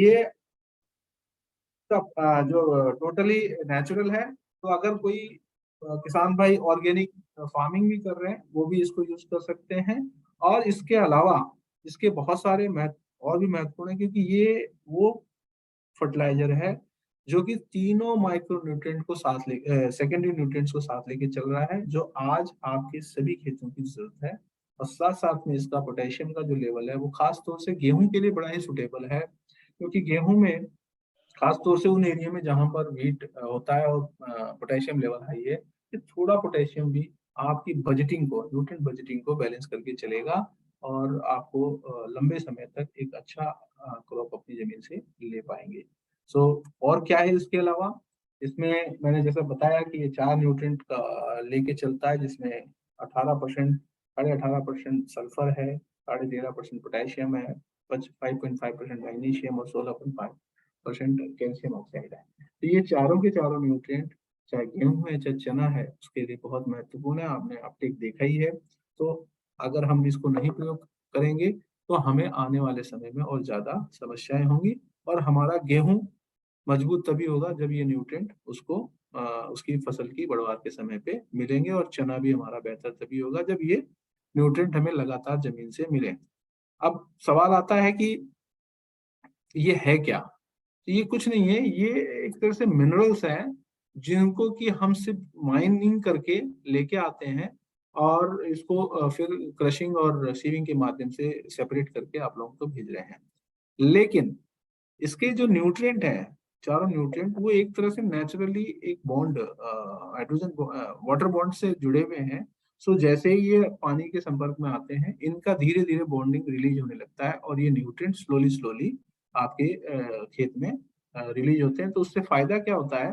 S3: ये जो टोटली नेचुरल है। तो अगर कोई किसान भाई ऑर्गेनिक फार्मिंग भी कर रहे हैं, वो भी इसको यूज कर सकते हैं। और इसके अलावा इसके बहुत सारे और भी महत्वपूर्ण है, क्योंकि ये वो फर्टिलाइजर है जो कि तीनों माइक्रो न्यूट्रिएंट को साथ ले सेकेंडरी न्यूट्रिएंट्स को साथ लेके चल रहा है, जो आज आपके सभी खेतों की जरूरत है। और साथ साथ में इसका पोटेशियम का जो लेवल है वो खास तौर से गेहूं के लिए बड़ा ही सुटेबल है, क्योंकि गेहूं में खास तौर से उन एरिया में जहां पर वीट होता है और पोटेशियम लेवल हाई है, कि थोड़ा पोटेशियम भी आपकी बजटिंग को, न्यूट्रिएंट बजटिंग को बैलेंस करके चलेगा, और आपको लंबे समय तक एक अच्छा क्रॉप अपनी जमीन से ले पाएंगे। सो और क्या है इसके अलावा, इसमें मैंने जैसा बताया कि ये 4 न्यूट्रिएंट का लेके चलता है, जिसमें 18% 18.5% सल्फर है, 13.5% पोटेशियम है, 5.5% मैग्नीशियम और 16.5% कैल्शियम ऑक्साइड है। तो ये चारों के चारों न्यूट्रिएंट, चाहे गेहूं है चाहे चना है, उसके लिए बहुत महत्वपूर्ण है। आपने अपटेक देखा ही है। तो अगर हम इसको नहीं प्रयोग करेंगे तो हमें आने वाले समय में और ज्यादा समस्याएं होंगी, और हमारा गेहूं मजबूत तभी होगा जब ये न्यूट्रिएंट उसको उसकी फसल की बढ़वार के समय पे मिलेंगे, और चना भी हमारा बेहतर तभी होगा जब ये न्यूट्रिएंट हमें लगातार जमीन से मिले। अब सवाल आता है कि ये है क्या? ये कुछ नहीं है, ये एक तरह से मिनरल्स हैं, जिनको कि हम सिर्फ माइनिंग करके लेके आते हैं, और इसको फिर क्रशिंग और सीविंग के माध्यम से सेपरेट करके आप लोगों को भेज रहे हैं। लेकिन इसके जो न्यूट्रिएंट है, चारों न्यूट्रिएंट, वो एक तरह से नेचुरली एक बॉन्ड हाइड्रोजन वाटर बॉन्ड से जुड़े हुए हैं। सो जैसे ही ये पानी के संपर्क में आते हैं, इनका धीरे धीरे बॉन्डिंग रिलीज होने लगता है, और ये न्यूट्रिएंट स्लोली स्लोली आपके खेत में रिलीज होते हैं। तो उससे फायदा क्या होता है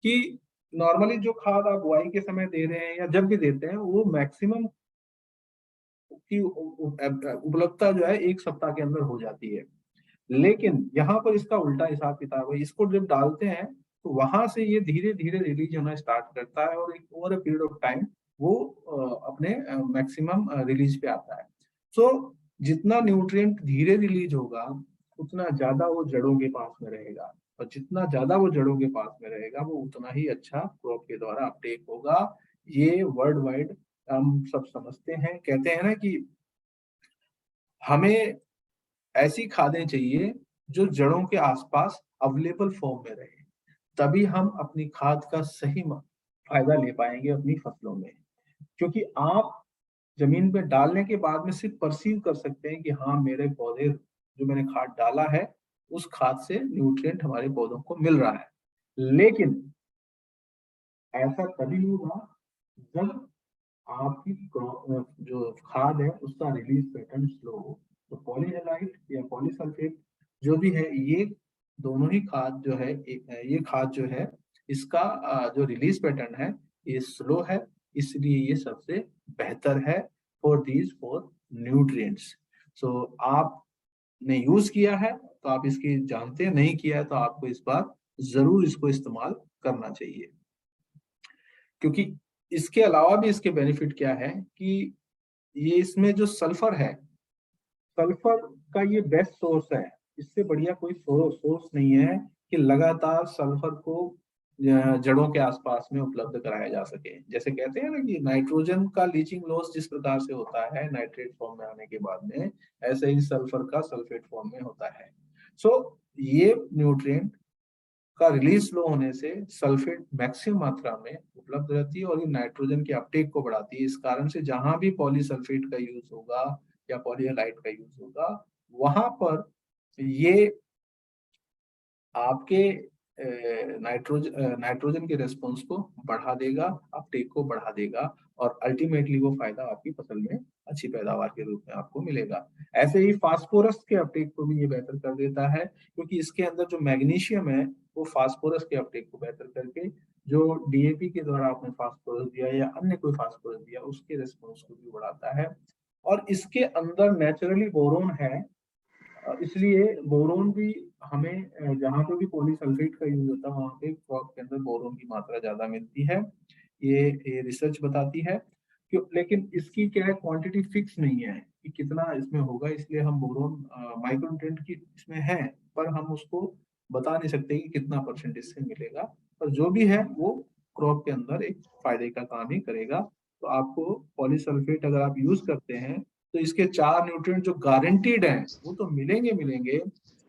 S3: कि नॉर्मली जो खाद आप बुआई के समय दे रहे हैं या जब भी देते हैं, वो मैक्सिमम की उपलब्धता जो है 1 सप्ताह के अंदर हो जाती है। लेकिन यहाँ पर इसका उल्टा हिसाब किताब है, इसको जब डालते हैं तो वहां से ये धीरे धीरे रिलीज होना स्टार्ट करता है, और एक over a period of time वो अपने मैक्सिमम रिलीज पे आता है। सो जितना न्यूट्रिएंट धीरे रिलीज होगा, उतना ज्यादा वो जड़ों के पास में रहेगा, और जितना ज्यादा वो जड़ों के पास में रहेगा, वो उतना ही अच्छा क्रॉप के द्वारा अपटेक होगा। ये वर्ल्ड वाइड हम सब समझते हैं। कहते हैं ना कि हमें ऐसी खादें चाहिए जो जड़ों के आसपास अवेलेबल फॉर्म में रहे, तभी हम अपनी खाद का सही फायदा ले पाएंगे अपनी फसलों में। क्योंकि आप जमीन पे डालने के बाद में सिर्फ परसीव कर सकते हैं कि हाँ, मेरे पौधे जो मैंने खाद डाला है, उस खाद से न्यूट्रिएंट हमारे पौधों को मिल रहा है। लेकिन ऐसा तभी होगा जब आपकी जो खाद है उसका रिलीज पैटर्न स्लो हो। तो पॉलीहेलाइट या पॉलीसल्फेट जो भी है, ये दोनों ही खाद जो है, ये खाद जो है इसका जो रिलीज पैटर्न है ये स्लो है, इसलिए ये सबसे बेहतर है फॉर दीज फोर न्यूट्रिएंट्स। सो आपने यूज किया है तो आप इसकी जानते हैं, नहीं किया है तो आपको इस बार जरूर इसको इस्तेमाल करना चाहिए। क्योंकि इसके अलावा भी इसके बेनिफिट क्या है कि ये इसमें जो सल्फर है, सल्फर का ये बेस्ट सोर्स है। इससे बढ़िया कोई सोर्स नहीं है कि लगातार सल्फर को जड़ों के आसपास में उपलब्ध कराया जा सके। जैसे कहते हैं ना कि नाइट्रोजन का लीचिंग लॉस जिस प्रकार से होता है नाइट्रेट फॉर्म में आने के बाद में, ऐसे ही सल्फर का सल्फेट फॉर्म में होता है। सो ये न्यूट्रिएंट का रिलीज स्लो होने से सल्फेट मैक्सिमम मात्रा में उपलब्ध रहती है और ये नाइट्रोजन के अपटेक को बढ़ाती है। इस कारण से जहां भी पॉलीसल्फेट का यूज होगा या पॉलीहेलाइट का यूज होगा, वहां पर ये आपके नाइट्रोजन के रेस्पॉन्स को बढ़ा देगा, अपटेक को बढ़ा देगा और अल्टीमेटली वो फायदा आपकी फसल में अच्छी पैदावार के रूप में आपको मिलेगा। ऐसे ही फास्फोरस के अपटेक को भी ये बेहतर कर देता है, क्योंकि इसके अंदर जो मैग्नीशियम है वो फास्फोरस के अपटेक को बेहतर करके जो डीएपी के द्वारा आपने फास्फोरस दिया या अन्य कोई फास्फोरस दिया उसके रेस्पॉन्स को भी बढ़ाता है। और इसके अंदर नेचुरली बोरोन है, इसलिए बोरोन भी हमें जहाँ पे भी पॉलीसल्फेट का यूज होता है वहाँ पे क्रॉप के अंदर बोरोन की मात्रा ज्यादा मिलती है। ये रिसर्च बताती है। क्यों? लेकिन इसकी क्या है, क्वांटिटी फिक्स नहीं है कि कितना इसमें होगा, इसलिए हम बोरोन माइक्रोन्यूट्रिएंट की इसमें है, पर हम उसको बता नहीं सकते कि कितना परसेंट इससे मिलेगा। पर जो भी है वो क्रॉप के अंदर एक फायदे का काम ही करेगा। तो आपको पॉलीसल्फेट अगर आप यूज करते हैं तो इसके 4 न्यूट्रिएंट जो गारंटीड हैं वो तो मिलेंगे,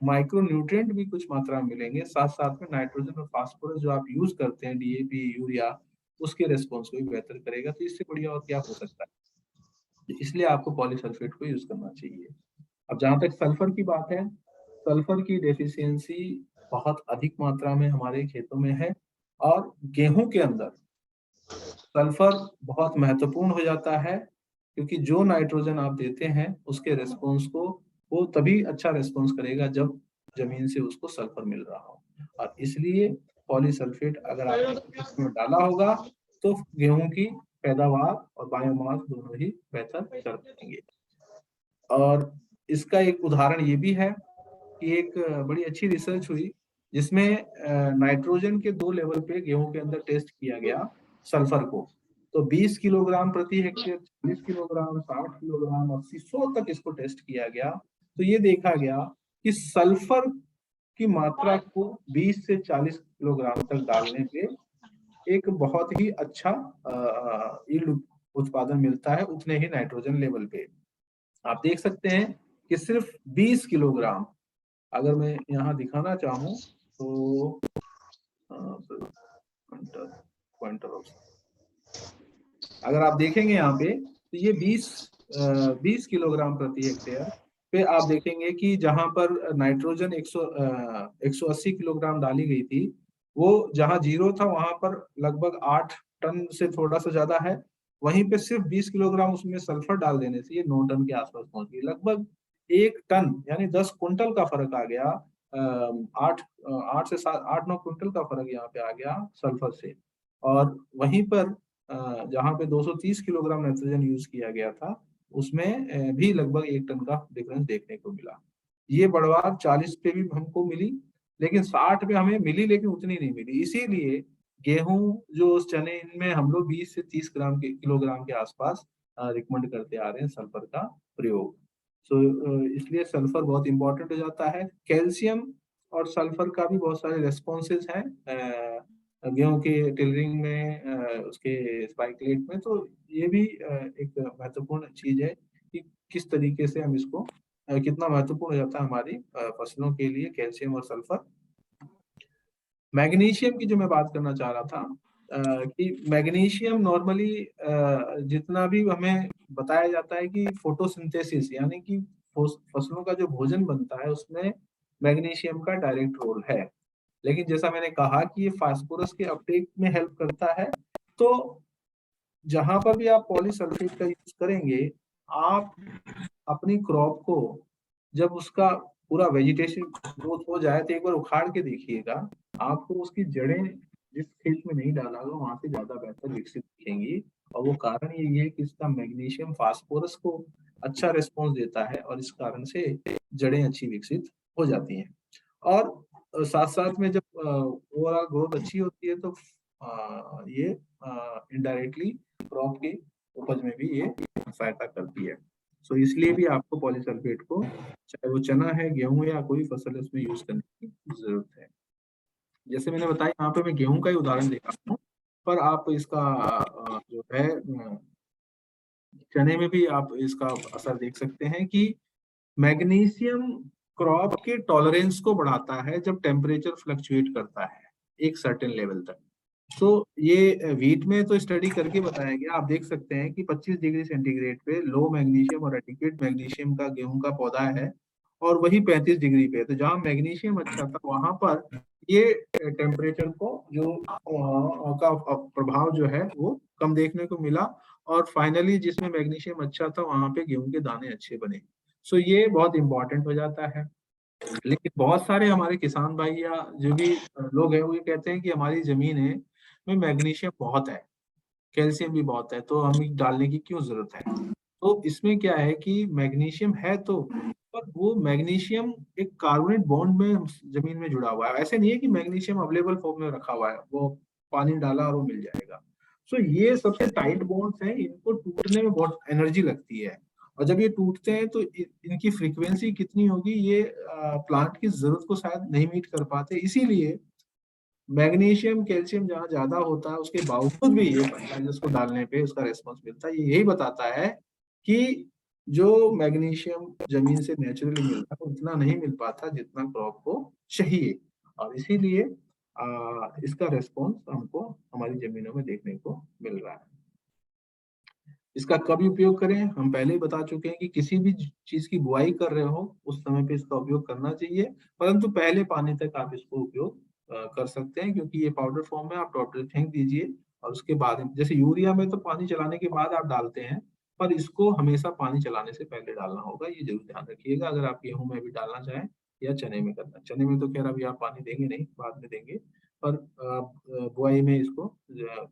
S3: माइक्रो न्यूट्रिएंट भी कुछ मात्रा में मिलेंगे, साथ साथ में नाइट्रोजन और फास्फोरस जो आप यूज करते हैं डीएपी यूरिया, उसके रेस्पॉन्स को भी बेहतर करेगा। तो इससे बढ़िया और क्या हो सकता है, इसलिए आपको पॉलीसल्फेट को यूज करना चाहिए। अब जहां तक सल्फर की बात है, सल्फर की डेफिशिएंसी बहुत अधिक मात्रा में हमारे खेतों में है और गेहूं के अंदर सल्फर बहुत महत्वपूर्ण हो जाता है, क्योंकि जो नाइट्रोजन आप देते हैं उसके रेस्पॉन्स को वो तभी अच्छा रेस्पॉन्स करेगा जब जमीन से उसको सल्फर मिल रहा हो। और इसलिए पॉलीसल्फेट अगर आपने इसमें डाला होगा तो गेहूं की पैदावार और बायोमास दोनों ही बेहतर कर देंगे। और इसका एक उदाहरण ये भी है कि एक बड़ी अच्छी रिसर्च हुई जिसमें नाइट्रोजन के 2 लेवल पे गेहूं के अंदर टेस्ट किया गया सल्फर को। तो 20 किलोग्राम प्रति हेक्टेयर, 40 किलोग्राम, 60 किलोग्राम, 80, 100 तक इसको टेस्ट किया गया। तो ये देखा गया कि सल्फर की मात्रा को 20 से 40 किलोग्राम तक डालने पे एक बहुत ही अच्छा यील्ड उत्पादन मिलता है उतने ही नाइट्रोजन लेवल पे। आप देख सकते हैं कि सिर्फ 20 किलोग्राम, अगर मैं यहाँ दिखाना चाहूँ तो अगर आप देखेंगे यहाँ पे तो ये 20 किलोग्राम प्रति हेक्टेयर पे आप देखेंगे कि जहां पर नाइट्रोजन 180 किलोग्राम डाली गई थी, वो जहां 0 था वहां पर लगभग 8 टन से थोड़ा सा ज्यादा है। वहीं पे सिर्फ 20 किलोग्राम उसमें सल्फर डाल देने से ये 9 टन के आसपास पहुंच गई। लगभग 1 टन यानी 10 कुंटल का फर्क आ गया। 8 9 कुंटल का फर्क यहाँ पे आ गया सल्फर से। और वहीं पर जहाँ पे 230 किलोग्राम नाइट्रोजन यूज किया गया था उसमें भी लगभग 1 टन का डिफरेंस देखने को मिला। ये बढ़वार 40 पे भी हमको मिली, लेकिन 60 पे हमें मिली, लेकिन उतनी नहीं मिली। इसीलिए गेहूं जो चने, इनमें हम लोग 20 से 30 किलोग्राम के आसपास रिकमेंड करते आ रहे हैं सल्फर का प्रयोग। सो इसलिए सल्फर बहुत इंपॉर्टेंट हो जाता है। कैल्शियम और सल्फर का भी बहुत सारे रेस्पॉन्सेज हैं गेहूं के टिलरिंग में, उसके स्पाइकलेट में। तो ये भी एक महत्वपूर्ण चीज है कि किस तरीके से हम इसको कितना महत्वपूर्ण हो जाता है हमारी फसलों के लिए कैल्शियम और सल्फर। मैग्नीशियम की जो मैं बात करना चाह रहा था कि मैग्नीशियम नॉर्मली जितना भी हमें बताया जाता है कि फोटोसिंथेसिस यानी कि फसलों का जो भोजन बनता है उसमें मैग्नीशियम का डायरेक्ट रोल है। लेकिन जैसा मैंने कहा कि ये फास्फोरस के अपटेक में हेल्प करता है। तो जहां पर भी आप पॉलीसल्फेट का यूज करेंगे, आप अपनी क्रॉप को जब उसका पूरा वेजिटेशन ग्रोथ हो जाए तो एक बार उखाड़ के देखिएगा, आपको उसकी जड़ें जिस खेत में नहीं डाला होगा वहां से ज्यादा बेहतर विकसित दिखेंगी। और वो कारण यही है कि इसका मैग्नीशियम फास्फोरस को अच्छा रिस्पॉन्स देता है और इस कारण से जड़ें अच्छी विकसित हो जाती हैं। और साथ साथ में जब ओवरऑल ग्रोथ अच्छी होती है तो ये इनडायरेक्टली क्रॉप की उपज में भी ये सहायता करती है। सो इसलिए भी आपको पॉलीसल्फेट को, चाहे वो चना है, गेहूं या कोई फसल है, उसमें यूज करने की जरूरत है। जैसे मैंने बताया, यहाँ पे मैं गेहूं का ही उदाहरण दे रहा हूँ, पर आप इसका जो है चने में भी आप इसका असर देख सकते हैं कि मैग्नीशियम क्रॉप के टॉलरेंस को बढ़ाता है जब टेम्परेचर फ्लक्चुएट करता है एक सर्टेन लेवल तक। तो ये वीट में तो स्टडी करके बताया गया, आप देख सकते हैं कि 25 डिग्री सेंटीग्रेड पे लो मैग्नीशियम और एडिक्वेट मैग्नीशियम का गेहूं का पौधा है, और वही 35 डिग्री पे। तो जहां मैग्नीशियम अच्छा था वहां पर ये टेम्परेचर को जो का प्रभाव जो है वो कम देखने को मिला, और फाइनली जिसमें मैग्नीशियम अच्छा था वहां पे गेहूं के दाने अच्छे बने। सो ये बहुत इंपॉर्टेंट हो जाता है। लेकिन बहुत सारे हमारे किसान भाई या जो भी लोग हैं वो ये कहते हैं कि हमारी जमीन है में मैग्नीशियम बहुत है, कैल्शियम भी बहुत है, तो हमें डालने की क्यों जरूरत है। तो इसमें क्या है कि मैग्नीशियम है तो, पर वो मैग्नीशियम एक कार्बोनेट बॉन्ड में जमीन में जुड़ा हुआ है। ऐसे नहीं है कि मैग्नीशियम अवेलेबल फॉर्म में रखा हुआ है, वो पानी डाला और वो मिल जाएगा। सो ये सबसे टाइट बॉन्ड्स हैं, इनको टूटने में बहुत एनर्जी लगती है, और जब ये टूटते हैं तो इनकी फ्रीक्वेंसी कितनी होगी ये प्लांट की जरूरत को शायद नहीं मीट कर पाते। इसीलिए मैग्नीशियम कैल्शियम जहाँ ज्यादा होता है उसके बावजूद भी ये फर्टिलाइजर्स को डालने पे उसका रेस्पॉन्स मिलता है। ये यही बताता है कि जो मैग्नीशियम जमीन से नेचुरली मिलता है उतना नहीं मिल पाता जितना क्रॉप को चाहिए, और इसीलिए इसका रेस्पॉन्स हमको हमारी जमीनों में देखने को मिल रहा है। इसका कब उपयोग करें, हम पहले ही बता चुके हैं कि किसी भी चीज की बुआई कर रहे हो उस समय पे इसका उपयोग करना चाहिए, परंतु पहले पानी तक आप इसको उपयोग कर सकते हैं, क्योंकि ये पाउडर फॉर्म में आप टोटल फेंक दीजिए, और उसके बाद जैसे यूरिया में तो पानी चलाने के बाद आप डालते हैं, पर इसको हमेशा पानी चलाने से पहले डालना होगा, ये जरूर ध्यान रखिएगा। अगर आप गेहूं में भी डालना चाहें या चने में करना, चने में तो खैर अभी आप पानी देंगे नहीं, बाद में देंगे, पर बुआई में इसको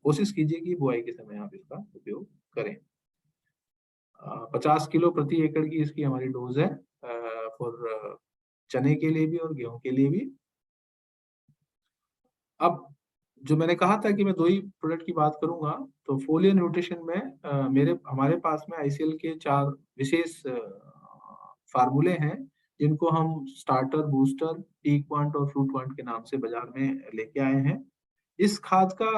S3: कोशिश कीजिए कि बुआई के समय आप इसका उपयोग करें। 50 किलो प्रति एकड़ की इसकी हमारी डोज है फॉर चने के लिए भी और गेहूं के लिए भी। अब जो मैंने कहा था कि मैं 2 ही प्रोडक्ट की बात करूंगा, तो फोलियर न्यूट्रिशन में हमारे पास में आईसीएल के 4 विशेष फार्मूले हैं, जिनको हम स्टार्टर, बूस्टर, टी क्वांट और फ्रूट क्वांट के नाम से बाजार में लेके आए हैं। इस खाद का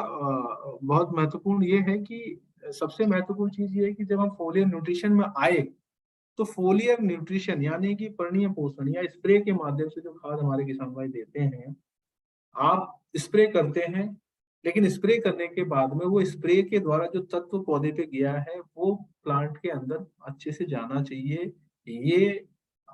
S3: बहुत महत्वपूर्ण ये है कि सबसे महत्वपूर्ण चीज ये है कि जब हम फोलियर न्यूट्रिशन में आए तो फोलियर न्यूट्रिशन यानी कि पर्णीय पोषण या स्प्रे के माध्यम से जो खाद हमारे किसान भाई देते हैं, आप स्प्रे करते हैं, लेकिन स्प्रे करने के बाद में वो स्प्रे के द्वारा जो तत्व पौधे पे गया है वो प्लांट के अंदर अच्छे से जाना चाहिए। ये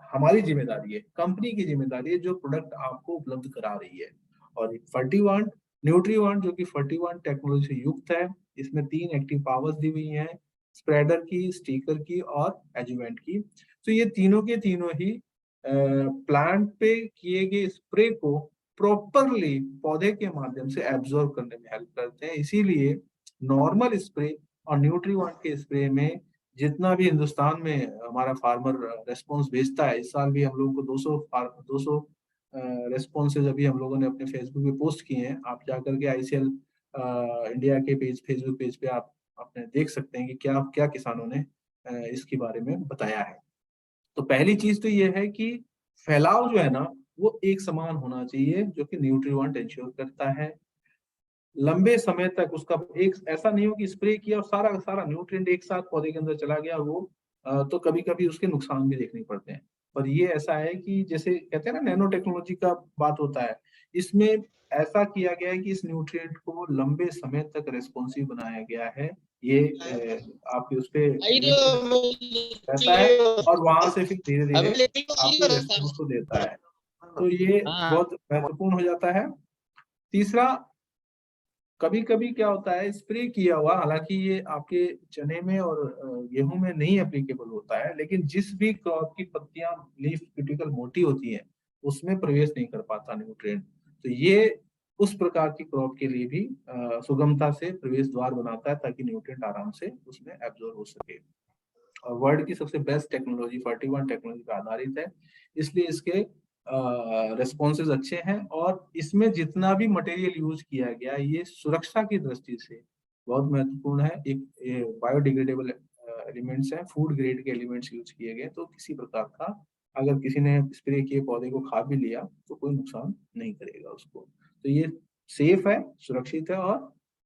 S3: हमारी जिम्मेदारी है, कंपनी की जिम्मेदारी है जो प्रोडक्ट आपको उपलब्ध करा रही है। और फर्टीवांट, न्यूट्रीवांट जो कि फर्टीवांट टेक्नोलॉजी से युक्त है, इसमें 3 एक्टिव पावर्स दी हुई हैं, स्प्रेडर की, स्टिकर की और एडजुवेंट की। तो ये तीनों के तीनों ही प्लांट पे किए गए स्प्रे को प्रॉपरली पौधे के माध्यम से एब्जॉर्ब करने में हेल्प करते हैं। इसीलिए नॉर्मल स्प्रे और न्यूट्रीवांट के स्प्रे में जितना भी हिंदुस्तान में हमारा फार्मर रेस्पॉन्स भेजता है, इस साल भी हम लोगों को 200 रेस्पॉन्सेज अभी हम लोगों ने अपने फेसबुक पे पोस्ट किए हैं। आप जाकर के आईसीएल इंडिया के फेसबुक पेज पे आप अपने देख सकते हैं कि क्या क्या किसानों ने इसके बारे में बताया है। तो पहली चीज तो ये है कि फैलाव जो है ना वो एक समान होना चाहिए, जो कि न्यूट्रीवांट इंश्योर करता है। लंबे समय तक उसका एक ऐसा नहीं हो कि स्प्रे किया और सारा सारा न्यूट्रिएंट एक साथ पौधे के अंदर चला गया, वो तो कभी कभी उसके नुकसान भी देखने पड़ते हैं। पर ये ऐसा है कि जैसे कहते हैं ना नैनो टेक्नोलॉजी का बात होता है, इसमें ऐसा किया गया है कि इस न्यूट्रिएंट को लंबे समय तक रेस्पॉन्सिव बनाया गया है। ये आपके उस पे रहता है और वहां से फिर धीरे धीरे आपको रेस्पॉन्स को देता है। तो ये बहुत महत्वपूर्ण हो जाता है। तीसरा, कभी कभी क्या होता है, स्प्रे किया हुआ, हालांकि ये आपके चने में और गेहूं में नहीं एप्लीकेबल होता है, लेकिन जिस भी क्रॉप की पत्तियां लीफ क्यूटिकल मोटी होती हैं उसमें प्रवेश नहीं कर पाता न्यूट्रिएंट, तो ये उस प्रकार की क्रॉप के लिए भी सुगमता से प्रवेश द्वार बनाता है ताकि न्यूट्रिएंट आराम से उसमें एब्जॉर्ब हो सके। और वर्ल्ड की सबसे बेस्ट टेक्नोलॉजी 41 टेक्नोलॉजी पर आधारित है, इसलिए इसके रेस्पॉन्सेज अच्छे हैं, और इसमें जितना भी मटेरियल यूज किया गया ये सुरक्षा की दृष्टि से बहुत महत्वपूर्ण है। एक बायोडिग्रेडेबल एलिमेंट्स हैं, फूड ग्रेड के एलिमेंट्स यूज किए गए, तो किसी प्रकार का अगर किसी ने स्प्रे किए पौधे को खा भी लिया तो कोई नुकसान नहीं करेगा उसको। तो ये सेफ है, सुरक्षित है और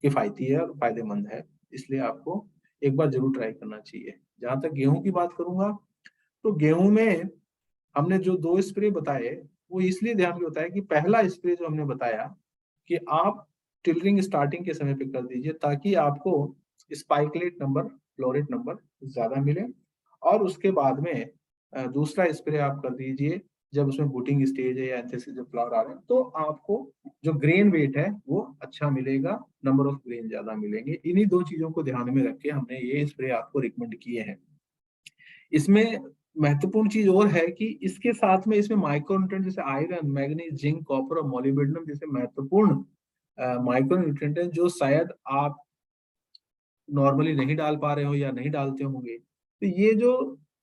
S3: किफायती है और फायदेमंद है, इसलिए आपको एक बार जरूर ट्राई करना चाहिए। जहां तक गेहूं की बात करूंगा, तो गेहूं में हमने जो 2 स्प्रे बताए वो इसलिए ध्यान में बताया कि पहला स्प्रे जो हमने बताया कि आप टिलरिंग स्टार्टिंग के समय पे कर दीजिए ताकि आपको स्पाइकलेट नंबर, फ्लोरेट नंबर ज्यादा मिले, और उसके बाद में दूसरा स्प्रे आप कर दीजिए जब उसमें बूटिंग स्टेज है या एंथेसिस जब फ्लावर आ रहे हैं, तो आपको जो ग्रेन वेट है वो अच्छा मिलेगा, नंबर ऑफ ग्रेन ज्यादा मिलेंगे। इन्हीं 2 चीजों को ध्यान में रख के हमने ये स्प्रे आपको रिकमेंड किए हैं। इसमें महत्वपूर्ण चीज और है कि इसके साथ में इसमें माइक्रोन्यूट्रिएंट जैसे आयरन, मैग्नीज, जिंक, कॉपर और मोलिब्डेनम जैसे महत्वपूर्ण माइक्रोन्यूट्रिएंट हैं जो शायद आप नॉर्मली नहीं डाल पा रहे हो या नहीं डालते होंगे। तो ये जो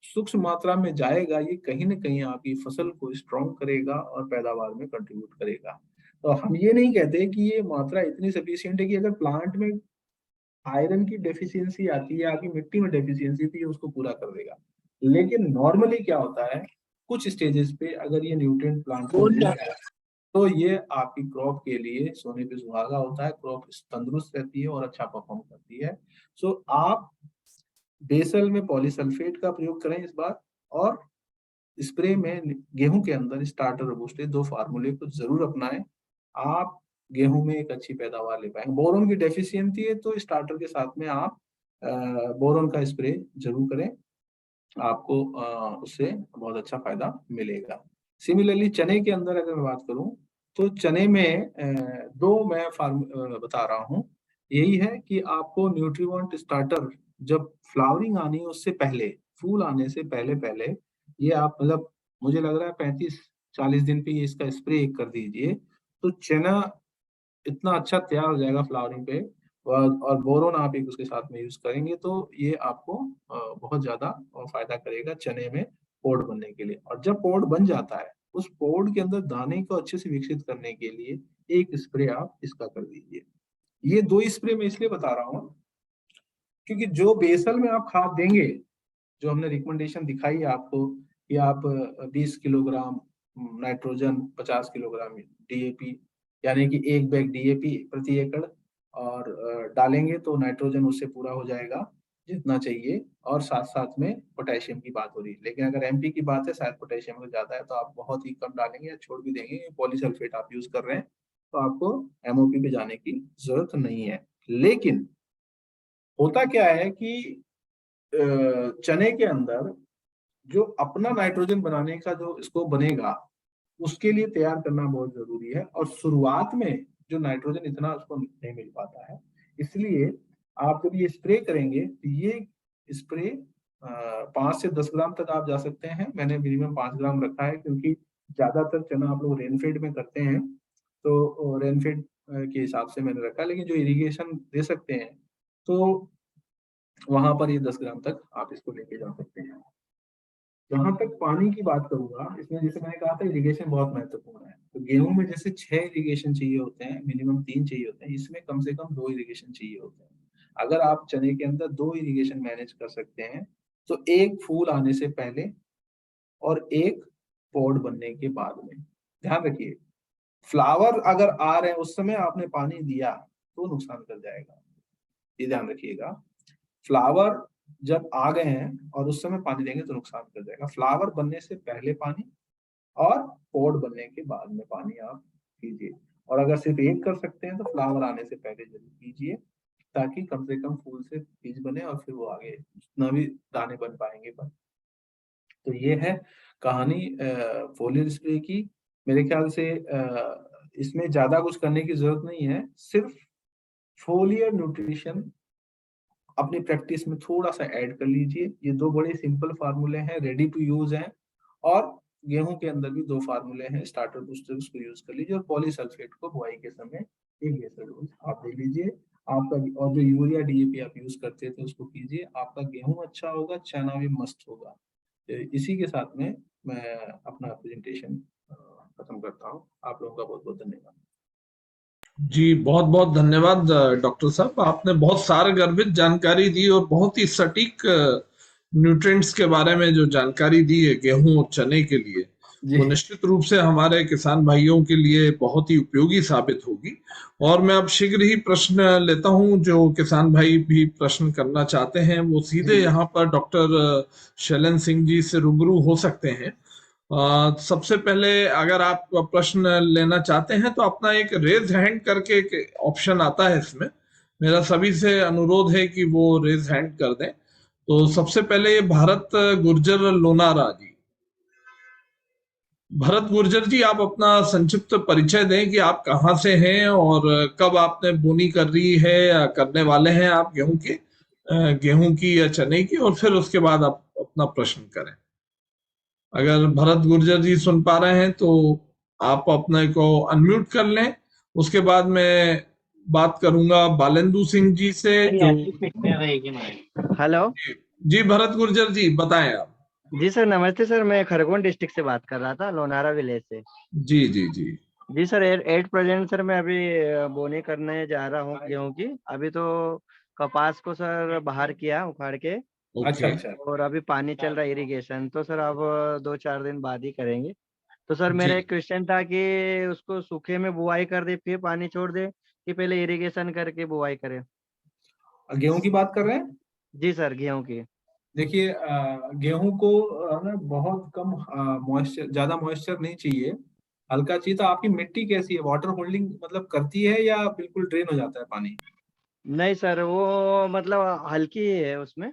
S3: सूक्ष्म मात्रा में जाएगा ये कहीं ना कहीं आपकी फसल को स्ट्रॉन्ग करेगा और पैदावार में कंट्रीब्यूट करेगा। तो हम ये नहीं कहते कि ये मात्रा इतनी सफिशिएंट है कि अगर प्लांट में आयरन की डेफिशिएंसी आती है, आपकी मिट्टी में डेफिशिएंसी थी, उसको पूरा कर देगा। लेकिन नॉर्मली क्या होता है, कुछ स्टेजेस पे अगर ये न्यूट्रिएंट प्लांट को मिल जाए तो ये आपकी क्रॉप के लिए सोने पे सुहागा होता है, क्रॉप तंदुरुस्त रहती है और अच्छा परफॉर्म करती है। सो आप बेसल में पॉलीसल्फेट का प्रयोग करें इस बार, और स्प्रे में गेहूं के अंदर स्टार्टर और बूस्टर 2 फार्मूले को जरूर अपनाएं। आप गेहूं में एक अच्छी पैदावार ले पाएंगे। बोरोन की डेफिशिएंसी है तो स्टार्टर के साथ में आप बोरोन का स्प्रे जरूर करें, आपको उससे बहुत अच्छा फायदा मिलेगा। सिमिलरली चने के अंदर अगर मैं बात करूं तो चने में 2 मैं बता रहा हूं। यही है कि आपको न्यूट्रीवॉन्ट स्टार्टर जब फ्लावरिंग आनी है उससे पहले, फूल आने से पहले पहले ये आप मतलब मुझे लग रहा है 35-40 दिन पे ये इसका स्प्रे कर दीजिए, तो चना इतना अच्छा तैयार हो जाएगा फ्लावरिंग पे। और बोरोन आप एक उसके साथ में यूज करेंगे तो ये आपको बहुत ज्यादा फायदा करेगा चने में पोड बनने के लिए। और जब पोड बन जाता है उस पोड के अंदर दाने को अच्छे से विकसित करने के लिए एक स्प्रे आप इसका कर दीजिए। ये 2 स्प्रे मैं इसलिए बता रहा हूँ क्योंकि जो बेसल में आप खाद देंगे, जो हमने रिकमेंडेशन दिखाई है आपको कि आप 20 किलोग्राम नाइट्रोजन, 50 किलोग्राम डीएपी, यानी कि 1 बैग डीएपी प्रति एकड़ और डालेंगे तो नाइट्रोजन उससे पूरा हो जाएगा जितना चाहिए, और साथ साथ में पोटेशियम की बात हो रही है। लेकिन अगर एमपी की बात है, शायद पोटेशियम अगर ज्यादा है तो आप बहुत ही कम डालेंगे या छोड़ भी देंगे, पॉलीसल्फेट आप यूज कर रहे हैं तो आपको एमओपी पे जाने की जरूरत नहीं है। लेकिन होता क्या है कि चने के अंदर जो अपना नाइट्रोजन बनाने का जो स्कोप बनेगा उसके लिए तैयार करना बहुत जरूरी है, और शुरुआत में जो नाइट्रोजन इतना उसको नहीं मिल पाता है। इसलिए आप जब ये स्प्रे करेंगे तो ये स्प्रे 5 से 10 ग्राम तक आप जा सकते हैं। मैंने मिनिमम 5 ग्राम रखा है क्योंकि ज्यादातर चना आप लोग रेनफेड में करते हैं, तो रेनफेड के हिसाब से मैंने रखा है। लेकिन जो इरिगेशन दे सकते हैं तो वहां पर ये 10 ग्राम तक आप इसको लेके जा सकते हैं। जहां तक पानी की बात करूंगा, इसमें जैसे मैंने कहा था इरिगेशन बहुत महत्वपूर्ण है। तो गेहूं में जैसे 6 इरिगेशन चाहिए होते हैं, मिनिमम 3 चाहिए होते हैं, इसमें कम से कम 2 इरिगेशन चाहिए होते हैं। अगर आप चने के अंदर 2 इरिगेशन मैनेज कर सकते हैं तो एक फूल आने से पहले और एक पॉड बनने के बाद में। ध्यान रखिए, फ्लावर अगर आ रहे हैं उस समय आपने पानी दिया तो नुकसान कर जाएगा, ये ध्यान रखिएगा। फ्लावर जब आ गए हैं और उस समय पानी देंगे तो नुकसान कर जाएगा। फ्लावर बनने से पहले पानी और पॉड बनने के बाद में पानी आप कीजिए। और अगर सिर्फ एक कर सकते हैं तो फ्लावर आने से पहले जरूर कीजिए ताकि कम से कम फूल से बीज बने और फिर वो आगे जितना भी दाने बन पाएंगे बन। तो ये है कहानी फोलियर स्प्रे की। मेरे ख्याल से इसमें ज्यादा कुछ करने की जरूरत नहीं है, सिर्फ फोलियर न्यूट्रिशन अपनी प्रैक्टिस में थोड़ा सा ऐड कर लीजिए। ये दो बड़े सिंपल फार्मूले हैं, रेडी टू यूज हैं। और गेहूं के अंदर भी दो फार्मूले हैं, स्टार्टर बूस्टर, उसको यूज कर लीजिए। और पॉलीसल्फेट को बुआई के समय एक बेसल डोज आप दे लीजिए आपका। और जो यूरिया डीएपी आप यूज करते थे उसको कीजिए, आपका गेहूं अच्छा होगा, चना भी मस्त होगा। तो इसी के साथ में मैं अपना प्रेजेंटेशन खत्म करता हूँ। आप लोगों का बहुत बहुत धन्यवाद।
S1: जी बहुत बहुत धन्यवाद डॉक्टर साहब, आपने बहुत सारगर्भित जानकारी दी और बहुत ही सटीक न्यूट्रिएंट्स के बारे में जो जानकारी दी है गेहूं और चने के लिए, वो निश्चित रूप से हमारे किसान भाइयों के लिए बहुत ही उपयोगी साबित होगी। और मैं अब शीघ्र ही प्रश्न लेता हूं, जो किसान भाई भी प्रश्न करना चाहते हैं वो सीधे यहाँ पर डॉक्टर शैलेंद्र सिंह जी से रूबरू हो सकते हैं। सबसे पहले अगर आप प्रश्न लेना चाहते हैं तो अपना एक रेज हैंड करके एक ऑप्शन आता है इसमें, मेरा सभी से अनुरोध है कि वो रेज हैंड कर दें। तो सबसे पहले ये भारत गुर्जर लोनारा जी। भरत गुर्जर जी, आप अपना संक्षिप्त परिचय दें कि आप कहाँ से हैं और कब आपने बोनी कर रही है या करने वाले हैं आप गेहूं की या चने की, और फिर उसके बाद आप अपना प्रश्न करें। अगर भरत गुर्जर जी सुन पा रहे हैं तो आप अपने को अनम्यूट कर लें। उसके बाद मैं बात करूंगा बालेंदु सिंह जी से जो
S2: हेलो
S1: जी भरत गुर्जर जी बताएं आप।
S2: जी सर, नमस्ते सर। मैं खरगोन डिस्ट्रिक्ट से बात कर रहा था, लोनारा विलेज से।
S1: जी जी जी
S2: जी सर, एट प्रेजेंट सर मैं अभी बोनी करने जा रहा हूँ गेहूं की। अभी तो कपास को सर बाहर किया उखाड़ के,
S3: अच्छा
S1: ओके
S3: अच्छा
S2: और अभी पानी चल रहा है इरिगेशन, तो सर अब 2-4 दिन बाद ही करेंगे। तो सर
S1: जी।
S2: मेरा एक क्वेश्चन था कि उसको सूखे में बुआई कर दे फिर पानी छोड़ दे, कि पहले इरिगेशन करके बुआई करे?
S3: गेहूं की बात कर रहे हैं?
S2: जी सर, गेहूं की।
S3: देखिए गेहूं को ना बहुत कम मॉइस्चर, ज्यादा मॉइस्चर नहीं चाहिए, हल्का चाहिए। तो आपकी मिट्टी कैसी है, वाटर होल्डिंग मतलब करती है या बिल्कुल ड्रेन हो जाता है पानी?
S2: नहीं सर, वो मतलब हल्की है उसमें।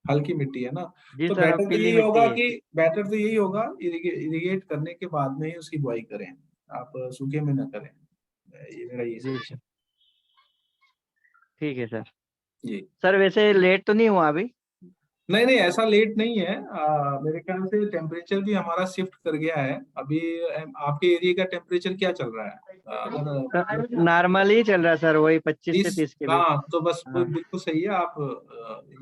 S3: हल्की मिट्टी है ना?
S2: जी
S3: तो
S2: सर, अब पीली मिट्टी है।
S3: बेटर तो यही होगा इरिगेट करने के बाद में ही उसकी बुआई करें, आप सूखे में ना करें। ये मेरा ये
S2: जी
S3: सजेशन।
S2: सर, ठीक है सर।
S3: जी
S2: सर वैसे लेट तो नहीं हुआ अभी?
S3: नहीं नहीं, ऐसा लेट नहीं है। मेरे ख्याल से टेम्परेचर भी हमारा शिफ्ट कर गया है अभी। आपके एरिया का टेम्परेचर क्या चल रहा है? अगर
S2: नॉर्मल ही चल रहा है सर, वही 25 से
S3: 30,
S2: 30 के बीच।
S3: हाँ तो बस वो
S2: हाँ
S3: बिल्कुल सही है। आप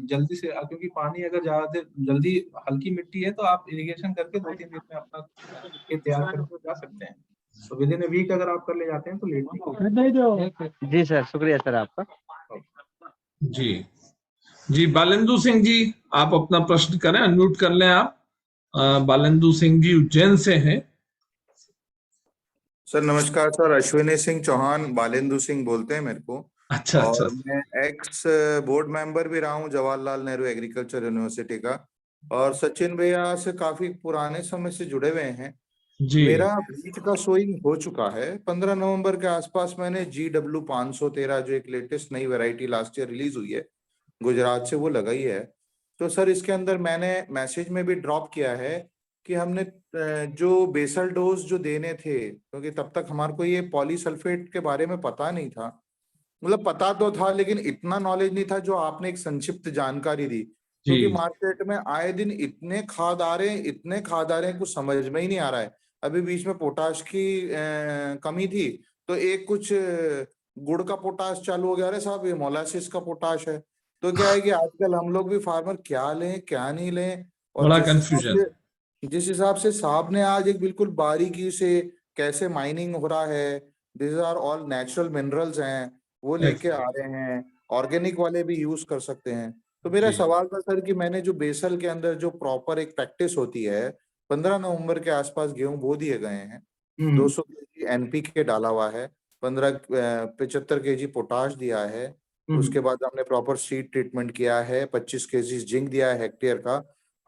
S3: जल्दी से, क्योंकि पानी अगर ज्यादा देर जल्दी, हल्की मिट्टी है तो आप इरिगेशन करके 2-3 दिन में अपना खेत तैयार करके जा सकते हैं। तो विद इन ए वीक अगर आप कर ले जाते हैं तो लेट नहीं होगा।
S2: जी सर, शुक्रिया सर आपका।
S1: जी जी बालेंदु सिंह जी, आप अपना प्रश्न करें, अनम्यूट कर लें आप। बालेंदु सिंह जी उज्जैन से हैं।
S5: सर नमस्कार सर, अश्विनी सिंह चौहान, बालेंदु सिंह बोलते हैं मेरे को।
S1: अच्छा अच्छा
S5: और मैं एक्स बोर्ड मेंबर भी रहा हूँ जवाहरलाल नेहरू एग्रीकल्चर यूनिवर्सिटी का, और सचिन भैया से काफी पुराने समय से जुड़े हुए हैं।
S1: जी
S5: मेरा बीज का सोइंग हो चुका है। 15 नवंबर के आसपास मैंने GW513 जो एक लेटेस्ट नई वैरायटी लास्ट ईयर रिलीज हुई है गुजरात से, वो लगाई है। तो सर इसके अंदर मैंने मैसेज में भी ड्रॉप किया है कि हमने जो बेसल डोज जो देने थे, क्योंकि तब तक हमारे को ये पॉलीसल्फेट के बारे में पता नहीं था। मतलब पता तो था लेकिन इतना नॉलेज नहीं था जो आपने एक संक्षिप्त जानकारी दी।
S1: जी
S5: क्योंकि मार्केट में आए दिन इतने खाद आ रहे हैं, इतने खाद आ रहे हैं, कुछ समझ में ही नहीं आ रहा है। अभी बीच में पोटाश की कमी थी, तो एक कुछ गुड़ का पोटाश चालू हो गया। अरे साहब ये मोलासिस का पोटाश है। तो क्या है कि आजकल हम लोग भी फार्मर क्या लें क्या नहीं लें। और
S1: बड़ा कंफ्यूजन।
S5: जिस हिसाब से साहब ने आज एक बिल्कुल बारीकी से कैसे माइनिंग हो रहा है, this are all natural minerals हैं, वो लेके आ रहे हैं। ऑर्गेनिक वाले भी यूज कर सकते हैं। तो मेरा
S1: जी
S5: सवाल था सर कि मैंने जो बेसल के अंदर जो प्रॉपर एक प्रैक्टिस होती है, 15 नवंबर के आसपास गेहूं बो दिए गए हैं, 200 केजी NPK डाला हुआ है, 75 केजी पोटाश दिया है, उसके बाद हमने प्रॉपर सीड ट्रीटमेंट किया है, 25 केजी जिंक दिया है हेक्टेयर का।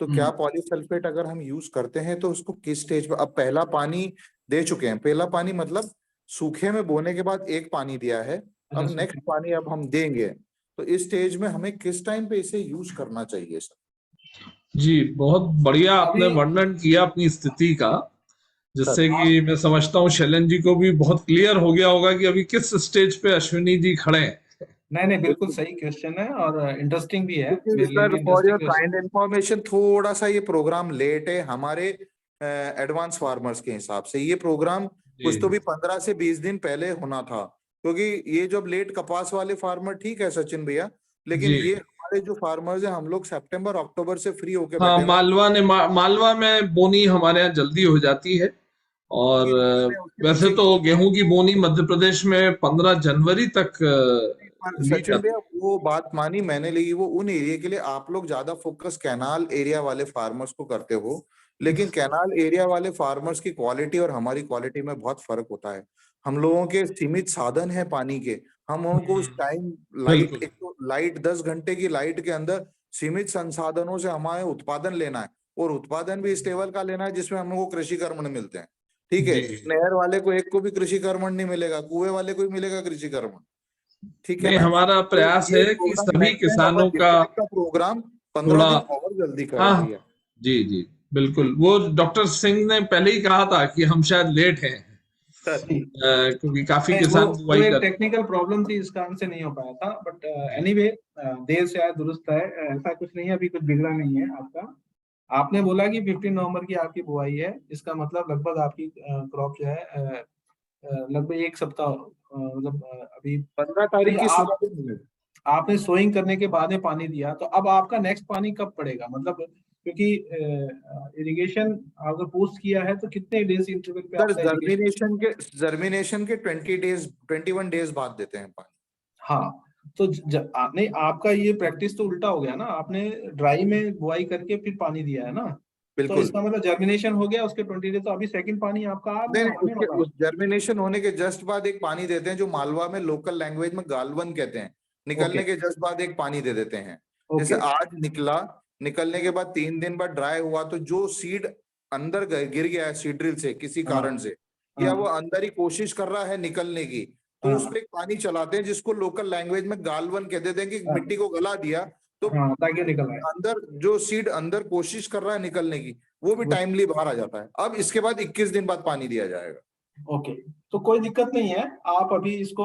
S5: तो क्या पॉलीसल्फेट अगर हम यूज करते हैं तो उसको किस स्टेज पे? अब पहला पानी दे चुके हैं, पहला पानी मतलब सूखे में बोने के बाद एक पानी दिया है, अब नेक्स्ट पानी अब हम देंगे। तो इस स्टेज में हमें किस टाइम पे इसे यूज करना चाहिए सर?
S1: जी बहुत बढ़िया आपने
S3: अभी
S1: वर्णन किया अपनी स्थिति का,
S5: सर
S1: जिससे कि मैं समझता हूँ शैलेंद्र जी को भी बहुत क्लियर हो गया होगा कि अभी किस स्टेज पे अश्विनी जी खड़े हैं।
S3: नहीं बिल्कुल सही क्वेश्चन है और इंटरेस्टिंग भी है मेरे लिए
S5: सर
S3: भी
S5: for your
S3: interesting
S5: kind
S3: question.
S5: Information, थोड़ा सा ये प्रोग्राम लेट है हमारे एडवांस फार्मर्स के हिसाब से। ये प्रोग्राम कुछ
S1: जी
S5: तो भी 15 से 20 दिन पहले होना था, क्योंकि ये जब लेट कपास वाले फार्मर ठीक है सचिन भैया, लेकिन
S1: जी।
S5: ये हमारे जो फार्मर्स हैं, हम लोग सितंबर अक्टूबर से फ्री होके
S1: हाँ,
S5: बैठे हुए
S1: मालवा में बोनी हमारे यहाँ जल्दी हो जाती है। और
S5: हैं। उसके
S1: वैसे
S5: पीछे
S1: तो गेहूं की बोनी मध्य प्रदेश में 15 जनवरी तक
S5: पर
S1: ली
S5: सचिन
S1: जाती
S5: भैया वो बात मानी मैंने, ली वो उन एरिया के लिए आप लोग ज्यादा फोकस कैनाल एरिया वाले फार्मर्स को करते हो, लेकिन कैनाल एरिया वाले फार्मर्स की क्वालिटी और हमारी क्वालिटी में बहुत फर्क होता है। हम लोगों के सीमित साधन है पानी के, हम उनको उस टाइम लाइट,
S1: बिल्कुल।
S5: एक तो लाइट 10 घंटे की लाइट के अंदर सीमित संसाधनों से हमारे उत्पादन लेना है, और उत्पादन भी इस लेवल का लेना है जिसमें हम लोग को कृषि कर्मण मिलते हैं। ठीक है,
S1: जी
S5: नहर वाले को एक को भी कृषि कर्मण नहीं मिलेगा, कुएं वाले को ही मिलेगा कृषि कर्मण। ठीक है
S1: नहीं,
S5: ना।
S1: हमारा
S5: तो
S1: प्रयास
S5: ये
S1: है कि
S5: प्रोग्राम
S1: सभी
S5: नेक्स्ट टाइम
S1: किसानों
S5: अपन
S1: का
S5: डिस्ट्रिक्ट का प्रोग्राम 15
S1: थोड़ा,
S5: दिन और जल्दी करें
S1: हाँ
S5: भैया।
S1: जी जी बिल्कुल। वो डॉक्टर सिंह ने पहले ही कहा था कि हम शायद लेट हैं,
S5: सर
S1: क्योंकि काफी
S3: नहीं,
S1: किसान
S3: वो
S1: बुआई
S3: एक
S1: कर।
S3: टेक्निकल प्रॉब्लम थी, इस कारण से नहीं हो पाया था, बट
S1: जी
S3: एनीवे देर से आया दुरुस्त है। ऐसा कुछ नहीं है, अभी कुछ बिगड़ा नहीं है आपका। आपने बोला कि 15 नवंबर की आपकी बुआई है, इसका मतलब लगभग आपकी क्रॉप जो है लगभग एक सप्ताह मतलब अभी
S5: 15
S3: अभी
S5: तारीख की
S3: आप
S5: सुबह को मिले।
S3: आपने सोइंग करने के बाद में पानी दिया, तो अब आपका नेक्स्ट पानी कब पड़ेगा? मतलब क्योंकि इरिगेशन अगर पोस्ट किया है तो कितने डेज इंटरवल पे
S5: सर
S3: आपका इरिगेशन?
S5: जर्मिनेशन के 21 डेज बाद देते हैं पानी।
S3: हाँ, तो आपने, आपका ये प्रैक्टिस तो उल्टा हो गया ना, आपने ड्राई में बुआई करके फिर पानी दिया है ना, तो
S5: बिल्कुल।
S3: इसका मतलब जर्मिनेशन हो गया उसके 20 डेज, तो अभी सेकंड पानी आपका
S5: नहीं नहीं,
S3: आने
S5: उसके
S3: वाला
S5: उस जर्मिनेशन होने के जस्ट बाद एक पानी देते हैं, जो मालवा में लोकल लैंग्वेज में गालवन कहते हैं।
S3: है। ओके
S5: निकलने के जस्ट बाद एक पानी दे देते हैं। जैसे
S3: ओके।
S5: आज निकला, निकलने के बाद 3 दिन बाद ड्राई हुआ, तो जो सीड अंदर गिर गया है सीड ड्रिल से किसी
S3: हाँ
S5: कारण से, या वो
S3: हाँ
S5: अंदर ही कोशिश कर रहा है निकलने की, तो उस
S3: हाँ
S5: पर एक पानी चलाते हैं जिसको लोकल लैंग्वेज में गालवन कह देते हैं, कि
S3: हाँ
S5: मिट्टी को गला दिया तो
S3: हाँ, ताकि निकल आए।
S5: अंदर जो सीड अंदर कोशिश कर रहा है निकलने की, वो भी
S3: वो
S5: टाइमली बाहर आ जाता है। अब इसके बाद 21 दिन बाद पानी दिया जाएगा।
S3: ओके, तो कोई दिक्कत नहीं है। आप अभी इसको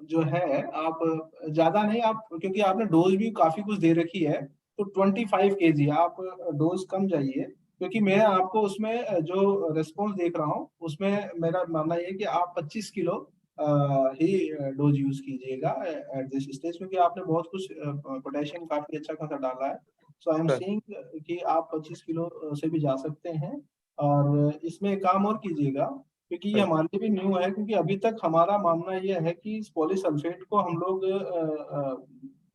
S3: जो है आप ज्यादा नहीं, आप क्योंकि आपने डोज भी काफी कुछ दे रखी है, तो 25 kg आप डोज कम जाइए, क्योंकि मैं आपको उसमें जो रिस्पॉन्स देख रहा हूँ उसमें मेरा मानना ये है कि आप 25 किलो ही डोज यूज कीजिएगा एट दिस स्टेज, क्योंकि आपने बहुत कुछ पोटेशियम काफी अच्छा खासा डाला है। सो आई एम सेइंग कि आप 25 किलो से भी जा सकते हैं। और इसमें एक काम और कीजिएगा, क्योंकि ये हमारे लिए भी न्यू है, क्योंकि अभी तक हमारा मानना ये है कि इस पॉलीसल्फेट को हम लोग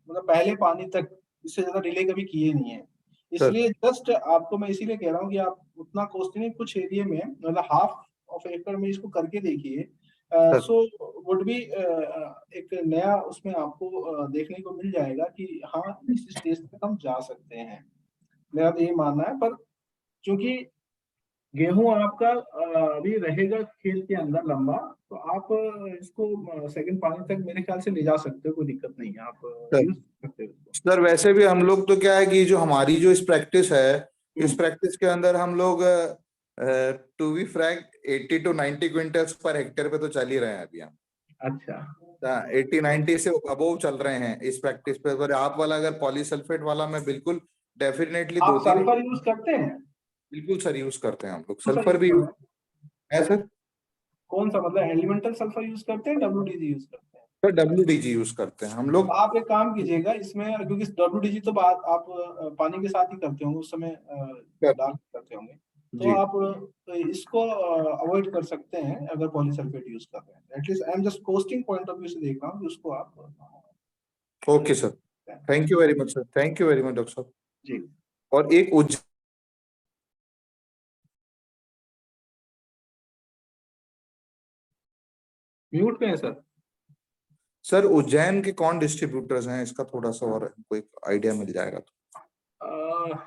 S3: मतलब पहले पानी तक इससे ज्यादा डिले कभी किए नहीं है।
S5: सर
S3: इसलिए जस्ट आपको मैं इसीलिए कह रहा हूँ कि आप उतना कॉस्ट नहीं, कुछ एरिया में मतलब हाफ ऑफ एकड़ में इसको करके देखिए।
S5: सर
S3: सो वुड भी एक नया उसमें आपको देखने को मिल जाएगा कि हाँ इस स्टेज तक हम जा सकते हैं। मेरा तो ये मानना है। पर चूंकि गेहूं आपका अभी रहेगा खेत के अंदर लंबा, तो आप इसको सेकंड पानी तक मेरे ख्याल से ले जा सकते हो, कोई दिक्कत नहीं है, आप
S5: सर
S3: यूज कर सकते हो इसको।
S5: सर वैसे भी हम लोग तो क्या है कि जो हमारी जो इस प्रैक्टिस है, इस
S3: हम्म,
S5: प्रैक्टिस के अंदर हम लोग to be frank 80 to 90 quintals per hectare पे तो चल ही रहे हैं अभी हम।
S3: अच्छा।
S5: 80-90 से अबोव चल रहे हैं इस प्रैक्टिस पे। पर आप वाला अगर पॉलीसल्फेट वाला, मैं बिल्कुल डेफिनेटली
S3: आप
S5: 2-3,
S3: सल्फर यूज करते हैं?
S5: बिल्कुल सर यूज करते हैं हम लोग,
S3: कौन सा
S5: सल्फर
S3: यूज
S5: भी
S3: कर रहे हैं?
S5: है सर।
S3: कौन सा, मतलब एलिमेंटल सल्फर यूज करते हैं, WDG यूज करते हैं?
S5: सर WDG यूज करते हैं हम
S3: तो
S5: लोग।
S3: आप एक काम कीजिएगा इसमें, क्योंकि WDG तो बात आप पानी के साथ ही करते होंगे उस समय, डाल के करते होंगे, तो
S5: जी
S3: आप इसको अवॉइड कर सकते हैं अगर पॉलीसल्फेट यूज कर रहे हैं। At least I am just costing point of view से देख रहा हूँ कि उसको आप
S5: okay sir, thank you very much sir, thank you very much doctor साहब।
S3: जी।
S5: और एक
S3: म्यूट पे है सर?
S5: सर उज्जैन के कौन डिस्ट्रीब्यूटर्स हैं, इसका थोड़ा सा और कोई आइडिया मिल जाएगा तो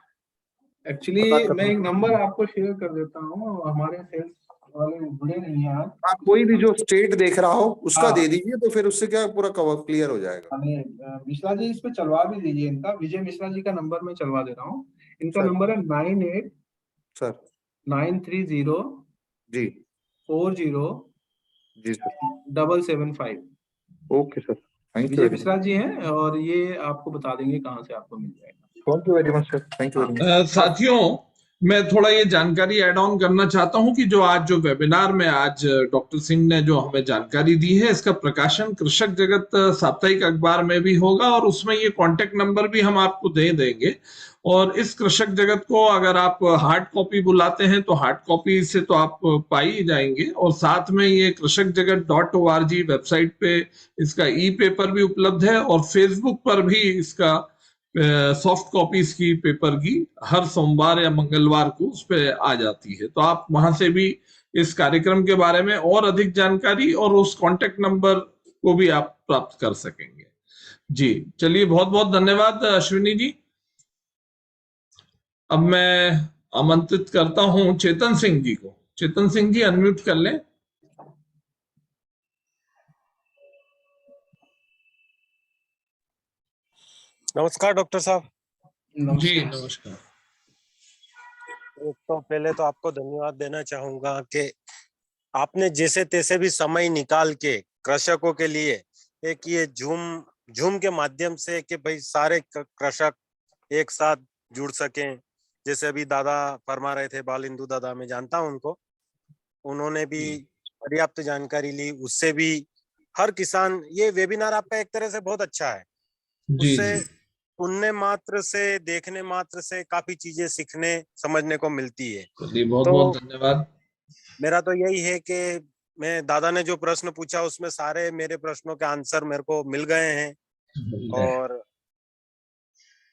S3: एक्चुअली
S5: पता
S3: मैं
S5: करना।
S3: एक नंबर आपको शेयर कर देता हूँ, हमारे सेल्स वाले जुड़े नहीं हैं आज।
S5: हाँ, कोई भी जो स्टेट देख रहा हो उसका
S3: हाँ,
S5: दे दीजिए, तो फिर उससे क्या पूरा कवर क्लियर हो जाएगा।
S3: हमें मिश्रा जी इस पे चलवा भी दीजिए, इनका विजय मिश्रा जी का नंबर मैं चलवा दे रहा हूँ। इनका
S5: सर
S3: नंबर है 98
S5: सर
S3: 930
S5: जी
S3: 40
S5: जी sir
S3: 775।
S5: Okay sir, thank you
S3: Vijay
S5: वेरी
S3: मिश्रा जी हैं और ये आपको बता देंगे कहाँ से आपको मिल जाएगा।
S5: Thank you very much sir, thank you very much.
S1: साथियों, मैं थोड़ा ये जानकारी ऐड ऑन करना चाहता हूं कि जो आज जो वेबिनार में आज डॉक्टर सिंह ने जो हमें जानकारी दी है, इसका प्रकाशन कृषक जगत साप्ताहिक अखबार में भी होगा और उसमें ये कांटेक्ट नंबर भी हम आपको दे देंगे। और इस कृषक जगत को अगर आप हार्ड कॉपी बुलाते हैं तो हार्ड कॉपी से तो आप पा ही जाएंगे, और साथ में ये कृषक जगत .org वेबसाइट पे इसका ई पेपर भी उपलब्ध है, और फेसबुक पर भी इसका सॉफ्ट कॉपीज की पेपर की हर सोमवार या मंगलवार को उस पे आ जाती है। तो आप वहां से भी इस कार्यक्रम के बारे में और अधिक जानकारी और उस कांटेक्ट नंबर को भी आप प्राप्त कर सकेंगे। जी चलिए, बहुत बहुत धन्यवाद अश्विनी जी। अब मैं आमंत्रित करता हूं चेतन सिंह जी को। चेतन सिंह जी अनम्यूट कर लें।
S6: नमस्कार डॉक्टर साहब।
S1: जी नमस्कार।
S6: एक तो पहले तो आपको धन्यवाद देना चाहूंगा कि आपने जैसे तैसे भी समय निकाल के कृषकों के लिए एक ये जूम के माध्यम से कि भाई सारे कृषक एक साथ जुड़ सकें। जैसे अभी दादा फरमा रहे थे, बाल इंदु दादा, मैं जानता हूं उनको, उन्होंने भी पर्याप्त जानकारी ली। उससे भी हर किसान, ये वेबिनार आपका एक तरह से बहुत अच्छा है। उससे सुनने मात्र से, देखने मात्र से काफी चीजें सीखने समझने को मिलती है।
S1: बहुत बहुत धन्यवाद।
S6: मेरा तो यही है कि मैं, दादा ने जो प्रश्न पूछा उसमें सारे मेरे प्रश्नों के आंसर मेरे को मिल गए हैं और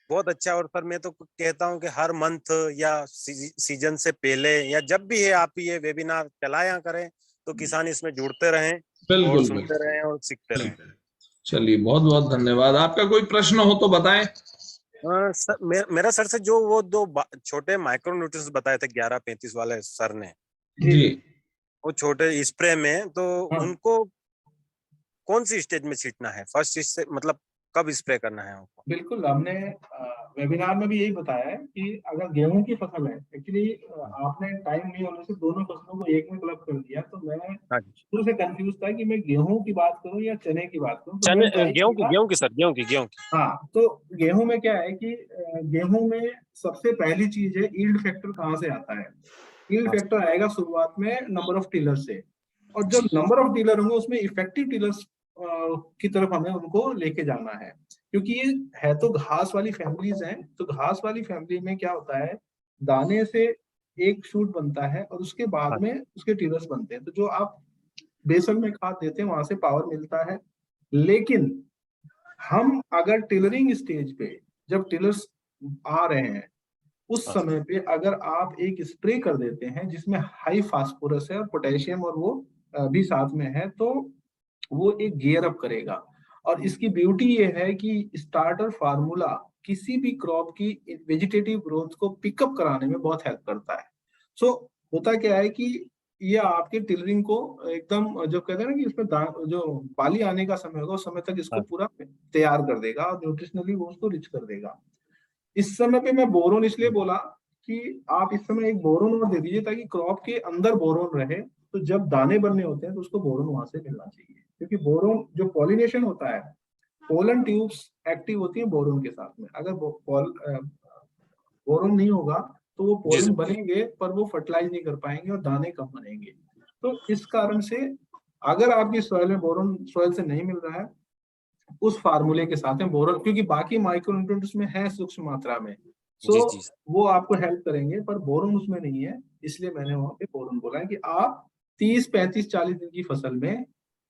S6: बहुत अच्छा। और सर मैं तो कहता हूं कि हर मंथ या सीजन से पहले या जब भी है आप ये वेबिनार चलाया करें तो किसान इसमें जुड़ते रहें और सुनते रहें और सीखते रहें।
S1: चलिए बहुत बहुत धन्यवाद। आपका कोई प्रश्न हो तो बताएं।
S6: सर मेरा सर से जो वो दो छोटे माइक्रो न्यूट्रिएंट्स बताए थे 11-35 वाले सर ने
S1: जी,
S6: वो छोटे स्प्रे में, तो उनको कौन सी स्टेज में छींटना है? फर्स्ट स्टेज से मतलब कब स्प्रे करना है उनको?
S3: बिल्कुल, हमने वेबिनार में भी यही बताया है कि अगर गेहूं की फसल है, एक्चुअली आपने टाइम नहीं होने से दोनों फसलों को एक में क्लब कर दिया, तो मैं शुरू से कंफ्यूज था कि मैं गेहूं की बात करूं या चने की बात करूं। तो
S6: गेहूं की सर, गेहूं की।
S3: हाँ, तो गेहूं में क्या है कि गेहूं में सबसे पहली चीज है यील्ड फैक्टर कहाँ से आता है। यील्ड फैक्टर आएगा शुरुआत में नंबर ऑफ टिलर से, और जब नंबर ऑफ टिलर होंगे उसमें इफेक्टिव टिलर्स की तरफ हमें उनको लेके जाना है, क्योंकि ये है तो घास वाली फैमिलीज हैं। तो घास वाली फैमिली में क्या होता है, दाने से एक शूट बनता है और उसके बाद में उसके टिलर्स बनते हैं। तो जो आप बेसल में खाद देते हैं वहां से पावर मिलता है। लेकिन हम अगर टिलरिंग स्टेज पे जब टिलर्स आ रहे हैं उस समय पे अगर आप एक स्प्रे कर देते हैं जिसमें हाई फास्फोरस है और पोटेशियम और वो भी साथ में है, तो वो एक गियर अप करेगा। और इसकी ब्यूटी ये है कि स्टार्टर फार्मूला किसी भी क्रॉप की वेजिटेटिव ग्रोथ को पिकअप कराने में बहुत हेल्प करता है। सो होता क्या है कि ये आपके टिलरिंग को एकदम, जो कहते हैं ना कि इसमें जो बाली आने का समय होगा उस समय तक इसको पूरा तैयार कर देगा और न्यूट्रिशनली वो उसको रिच कर देगा। इस समय पे मैं बोरोन इसलिए बोला कि आप इस समय एक बोरोन और दे दीजिए ताकि क्रॉप के अंदर बोरोन रहे, तो जब दाने बनने होते हैं तो उसको बोरोन वहां से मिलना चाहिए। क्योंकि बोरोन जो पॉलिनेशन होता है, पोलन ट्यूब्स एक्टिव होती है बोरोन के साथ में। अगर बोरोन नहीं होगा तो वो पोलन बनेंगे पर वो फर्टिलाइज नहीं कर पाएंगे और दाने कम बनेंगे। तो इस कारण से अगर आपकी सॉइल में बोरोन सॉइल से नहीं मिल रहा है, उस फार्मूले के साथ में बोरोन, क्योंकि बाकी माइक्रोन्यूट्रिएंट्स में है सूक्ष्म मात्रा में, वो आपको हेल्प करेंगे, पर बोरोन उसमें नहीं है। इसलिए मैंने वहां पे बोरोन बोला है कि आप 30, 35, 40 दिन की फसल में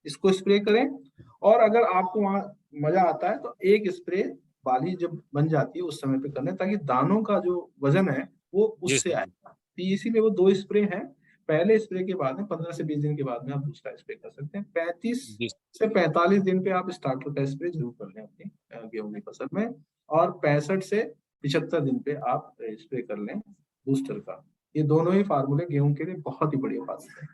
S3: इसको स्प्रे करें। और अगर आपको वहां मजा आता है तो एक स्प्रे बाली जब बन जाती है उस समय पे करना, ताकि दानों का जो वजन है वो उससे आएगा। इसीलिए वो 2 स्प्रे हैं। पहले स्प्रे के बाद में 15 से 20 दिन के बाद में आप दूसरा स्प्रे कर सकते हैं। 35 से 45 दिन पे आप स्टार्टर का स्प्रे जरूर कर लें अपनी गेहूं की फसल में, और 65 से 75 दिन पे आप स्प्रे कर लें बूस्टर का। ये दोनों ही फार्मूले गेहूं के लिए बहुत ही बढ़िया बात है।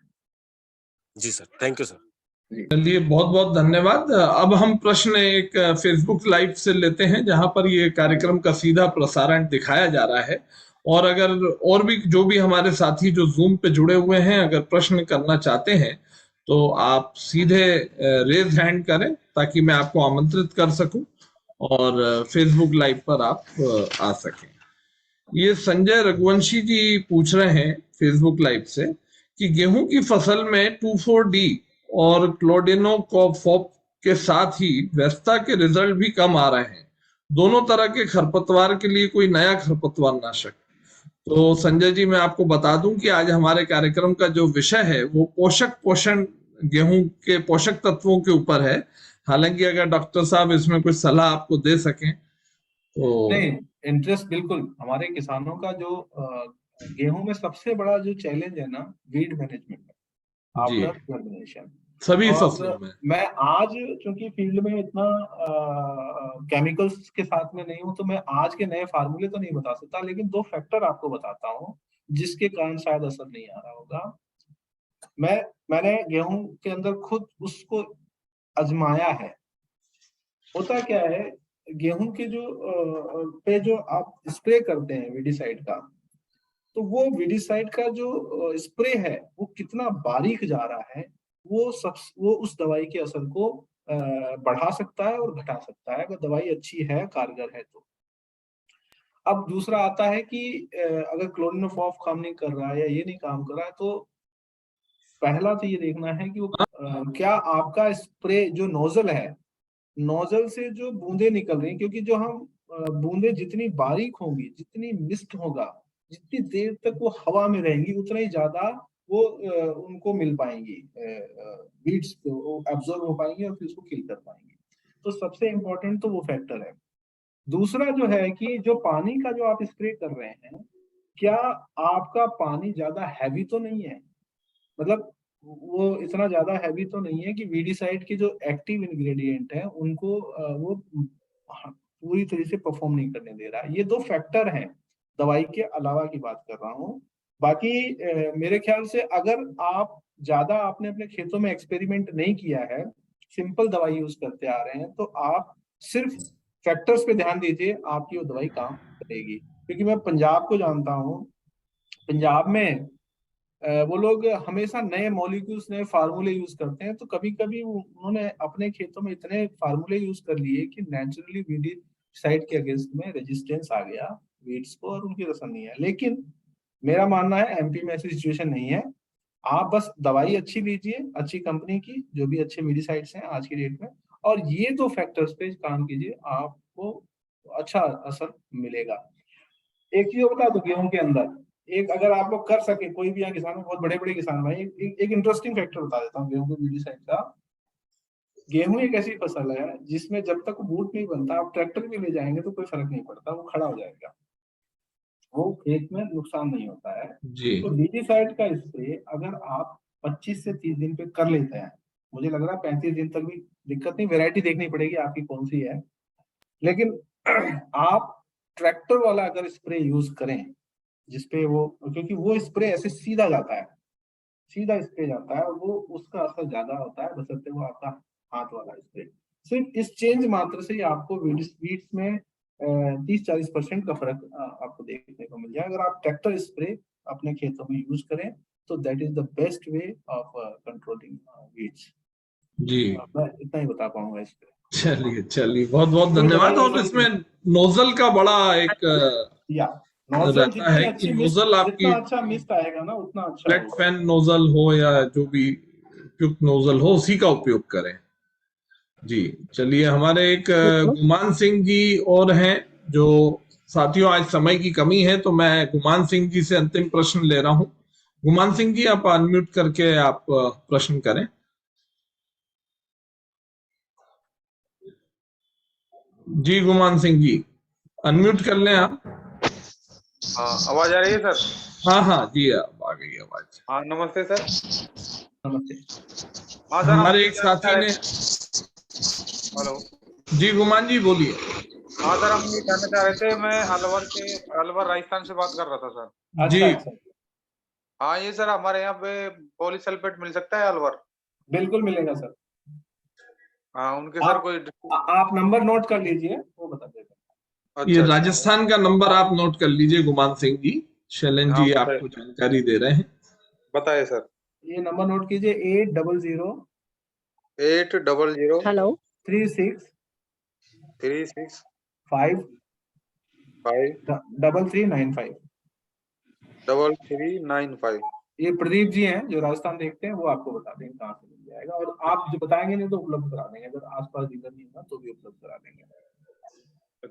S6: जी सर, थैंक यू सर।
S1: चलिए बहुत बहुत धन्यवाद। अब हम प्रश्न एक फेसबुक लाइव से लेते हैं जहां पर ये कार्यक्रम का सीधा प्रसारण दिखाया जा रहा है, और अगर और भी जो भी हमारे साथी जो जूम पे जुड़े हुए हैं अगर प्रश्न करना चाहते हैं तो आप सीधे रेज हैंड करें ताकि मैं आपको आमंत्रित कर सकूं और फेसबुक लाइव पर आप आ सकें। ये संजय रघुवंशी जी पूछ रहे हैं फेसबुक लाइव से कि गेहूं की फसल में 2,4-D और क्लोडिनोफॉप के साथ ही वेस्टा के रिजल्ट भी कम आ रहे हैं। दोनों तरह के खरपतवार के लिए कोई नया खरपतवार नाशक। तो संजय जी, मैं आपको बता दूं कि आज हमारे कार्यक्रम का जो विषय है वो पोषण गेहूं के पोषक तत्वों के ऊपर है। हालांकि अगर डॉक्टर साहब इसमें कुछ सलाह आपको दे सकें तो।
S3: नहीं, इंटरेस्ट बिल्कुल। हमारे किसानों का जो गेहूं में सबसे बड़ा जो चैलेंज है ना, वीड मैनेजमेंट है
S1: जी,
S3: आफ्टर जर्मिनेशन।
S1: सभी
S3: और
S1: फसलों में।
S3: मैं आज चूंकि फील्ड में इतना केमिकल्स के साथ में नहीं हूं, तो मैं आज के नए फार्मूले तो नहीं बता सकता, लेकिन 2 फैक्टर आपको बताता हूं जिसके कारण शायद असर नहीं आ रहा होगा। मैंने गेहूं के अंदर खुद उसको आजमाया है। होता क्या है, गेहूं के जो पे जो आप स्प्रे करते हैं वीडीसाइड का, तो वो वीडीसाइड का जो स्प्रे है वो कितना बारीक जा रहा है, वो उस दवाई के असर को बढ़ा सकता है और घटा सकता है, अगर दवाई अच्छी है, कारगर है तो। अब दूसरा आता है कि अगर क्लोरोफॉर्म काम नहीं कर रहा है या ये नहीं काम कर रहा है, तो पहला तो ये देखना है कि वो क्या आपका स्प्रे जो नोजल है, नोजल से जो बूंदे निकल रही हैं, क्योंकि जो हम बूंदे जितनी बारीक होंगी, जितनी मिस्ट होगा, जितनी देर तक वो हवा में रहेंगी, उतना ही ज्यादा वो उनको मिल पाएंगी, बीट्स को एब्जॉर्ब हो पाएंगी और फिर उसको किल कर पाएंगी। तो सबसे इम्पोर्टेंट तो वो फैक्टर है। दूसरा जो है कि जो पानी का जो आप स्प्रे कर रहे हैं, क्या आपका पानी ज्यादा हैवी तो नहीं है, मतलब वो इतना ज्यादा हैवी तो नहीं है कि वीडीसाइड के जो एक्टिव इंग्रेडिएंट है उनको वो पूरी तरह से परफॉर्म नहीं करने दे रहा है। ये 2 फैक्टर हैं, दवाई के अलावा की बात कर रहा हूँ। बाकी मेरे ख्याल से अगर आप ज्यादा आपने अपने खेतों में एक्सपेरिमेंट नहीं किया है, सिंपल दवाई यूज करते आ रहे हैं, तो आप सिर्फ फैक्टर्स पे ध्यान दीजिए, आपकी वो दवाई काम करेगी। क्योंकि मैं पंजाब को जानता हूँ, पंजाब में वो लोग हमेशा नए मॉलिक्यूल्स, नए फार्मूले यूज करते हैं, तो कभी कभी उन्होंने अपने खेतों में इतने फार्मूले यूज कर लिए कि नेचुरली वीडीसाइड के अगेंस्ट में रेजिस्टेंस आ गया वीड्स को और उनकी रसन नहीं है। लेकिन मेरा मानना है एमपी में ऐसी सिचुएशन नहीं है। आप बस दवाई अच्छी लीजिए, अच्छी कंपनी की, जो भी अच्छे वीडीसाइड्स हैं आज की डेट में, और ये 2 फैक्टर्स पे काम कीजिए, आपको अच्छा असर मिलेगा। एक चीज बता दो, गेहूं के अंदर एक, अगर आप लोग कर सके, कोई भी यहाँ किसान, बहुत बड़े बड़े किसान भाई, एक इंटरेस्टिंग फैक्टर बता देता हूँ गेहूं के वीडीसाइड का। गेहूं एक ऐसी फसल है जिसमें जब तक बूट नहीं बनता, आप ट्रैक्टर भी ले जाएंगे तो कोई फर्क नहीं पड़ता, वो खड़ा हो जाएगा, वो खेत में नुकसान नहीं होता है।
S1: जी,
S3: तो वीडीसाइड का स्प्रे अगर आप 25 से 30 दिन पे कर लेते हैं, मुझे लग रहा है 35 दिन तक भी दिक्कत नहीं, वैरायटी देखनी पड़ेगी आपकी कौन सी है, लेकिन आप ट्रैक्टर वाला अगर स्प्रे यूज करें जिसपे वो, क्योंकि वो स्प्रे ऐसे सीधा जाता है, सीधा स्प्रे जाता है, और वो उसका असर ज्यादा होता है बशर्ते वो आपका हाथ वाला स्प्रे। सिर्फ इस चेंज मात्र से ही आपको वीड्स में 30-40% का फर्क आपको देखने को मिल जाए। अगर आप ट्रैक्टर स्प्रे अपने खेतों में यूज करें तो that is the best way of controlling weeds.
S1: जी।
S3: मैं इतना ही बता पाऊंगा इस पे।
S1: चलिए चलिए, बहुत बहुत
S3: कोई
S1: धन्यवाद।
S3: दवाई
S1: और
S3: ऐसा
S1: इसमें नोजल का बड़ा एक
S3: या नोजल
S1: रहता
S3: जितनी
S1: है कि
S3: अच्छी मिस्ट,
S1: नोजल
S3: जितना
S1: आपकी
S3: अच्छा मिस्ट आएगा ना उतना अच्छा
S1: फ्लैट
S3: होगा।
S1: फैन नोजल हो या जो भी उपयुक्त नोजल हो, उसी का उपयोग करें। जी, चलिए, हमारे एक गुमान सिंह जी और हैं जो, साथियों आज समय की कमी है तो मैं गुमान सिंह जी से अंतिम प्रश्न ले रहा हूं। गुमान सिंह जी, आप अनम्यूट करके आप प्रश्न करें। जी गुमान सिंह जी, अनम्यूट कर लें आप।
S7: आवाज आ रही है सर?
S1: हाँ हाँ जी, अब आ गई आवाज।
S7: हाँ, नमस्ते सर।
S3: नमस्ते।
S7: हाँ सर,
S1: हमारे एक साथी ने,
S7: हेलो।
S1: जी गुमान जी बोलिए।
S7: हाँ सर, हम ये कहना चाह रहे थे, मैं अलवर राजस्थान से बात कर रहा था सर।
S1: जी,
S3: अच्छा,
S7: हाँ, ये सर हमारे यहाँ पे पॉलीसल्फेट मिल सकता है अलवर?
S3: बिल्कुल मिलेगा सर।
S7: हाँ, उनके सर
S3: आप
S7: कोई
S3: आप नंबर नोट कर लीजिए, वो बता देगा।
S1: ये
S7: अच्छा।
S1: राजस्थान का नंबर आप नोट कर लीजिए गुमान सिंह जी। शैलेंद्र
S7: हाँ,
S1: जी
S7: बताइए
S1: आपको जानकारी दे रहे हैं।
S7: बताइए सर।
S3: ये नंबर नोट कीजिए 800
S6: 800
S8: हेलो
S3: 36
S6: 36
S3: 5
S6: 5
S3: 3395।
S6: 3395।
S3: ये प्रदीप जी हैं जो राजस्थान देखते हैं, वो आपको बता देंगे कहाँ से मिल जाएगा, और आप जो बताएंगे नहीं तो उपलब्ध करा देंगे, अगर आसपास डीलर नहीं होगा तो भी उपलब्ध करा देंगे।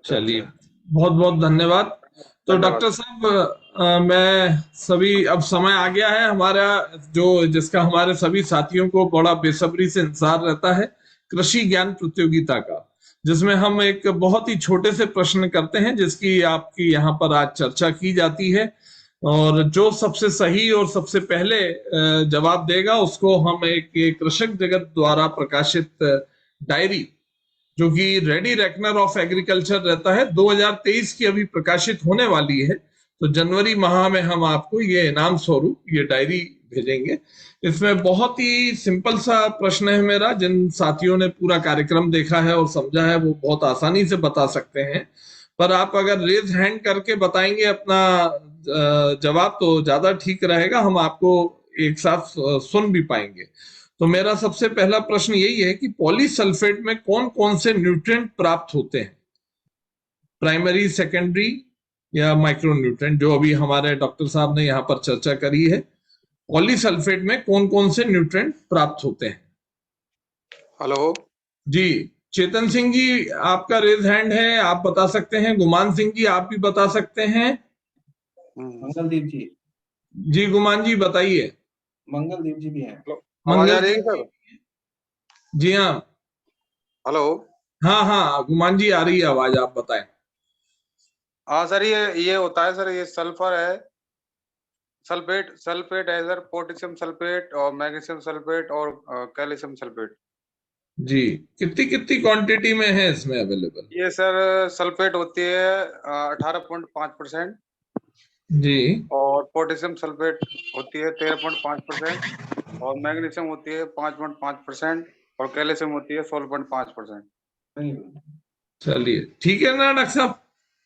S1: चलिए बहुत बहुत धन्यवाद। तो
S6: धन्यवाद।
S1: डॉक्टर साहब मैं सभी, अब समय आ गया है हमारा जो जिसका हमारे सभी साथियों को बड़ा बेसब्री से इंतजार रहता है, कृषि ज्ञान प्रतियोगिता का, जिसमें हम एक बहुत ही छोटे से प्रश्न करते हैं जिसकी आपकी यहाँ पर आज चर्चा की जाती है, और जो सबसे सही और सबसे पहले जवाब देगा उसको हम एक कृषक जगत द्वारा प्रकाशित डायरी, जो कि रेडी रेकनर ऑफ एग्रीकल्चर रहता है, 2023 की अभी प्रकाशित होने वाली है, तो जनवरी माह में हम आपको ये इनाम स्वरूप ये डायरी भेजेंगे। इसमें बहुत ही सिंपल सा प्रश्न है मेरा, जिन साथियों ने पूरा कार्यक्रम देखा है और समझा है वो बहुत आसानी से बता सकते हैं, पर आप अगर रेज हैंड करके बताएंगे अपना जवाब तो ज्यादा ठीक रहेगा, हम आपको एक साथ सुन भी पाएंगे। तो मेरा सबसे पहला प्रश्न यही है कि पॉलीसल्फेट में कौन कौन से न्यूट्रिएंट प्राप्त होते हैं, प्राइमरी, सेकेंडरी या माइक्रो न्यूट्रिएंट, जो अभी हमारे डॉक्टर साहब ने यहाँ पर चर्चा करी है, पॉलीसल्फेट में कौन कौन से न्यूट्रिएंट प्राप्त होते हैं।
S6: हेलो
S1: जी चेतन सिंह जी आपका रेज हैंड है, आप बता सकते हैं। गुमान सिंह जी आप भी बता सकते हैं।
S3: मंगलदीप जी,
S1: जी गुमान जी बताइए।
S3: मंगलदीप जी भी हैं।
S6: आवाज आ रही है सर?
S1: जी हाँ,
S6: हेलो।
S1: हाँ हाँ गुमान जी आ रही है आवाज, आप बताएं।
S7: हाँ सर, ये होता है सर, ये सल्फर है, सल्फेट है सर, पोटेशियम सल्फेट और मैग्नीशियम सल्फेट और कैल्शियम सल्फेट।
S1: जी कितनी कितनी क्वांटिटी में है इसमें अवेलेबल?
S7: ये सर सल्फेट होती है 18.5%
S1: जी
S7: और पोटेशियम सल्फेट होती है 13.5% और मैग्नीशियम होती है 5.5% और कैल्शियम होती है 16.5%।
S1: चलिए ठीक है ना डॉक्टर साहब।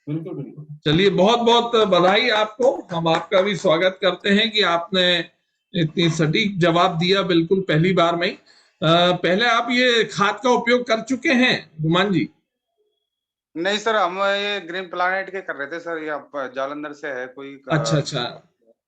S3: बिल्कुल बिल्कुल।
S1: चलिए बहुत बहुत बधाई आपको, हम आपका भी स्वागत करते हैं कि आपने इतनी सटीक जवाब दिया बिल्कुल पहली बार में ही। पहले आप ये खाद का उपयोग कर चुके हैं गुमान जी?
S7: नहीं सर, हम ये ग्रीन प्लानेट के कर रहे थे सर, ये आप जालंधर से है कोई।
S1: अच्छा अच्छा,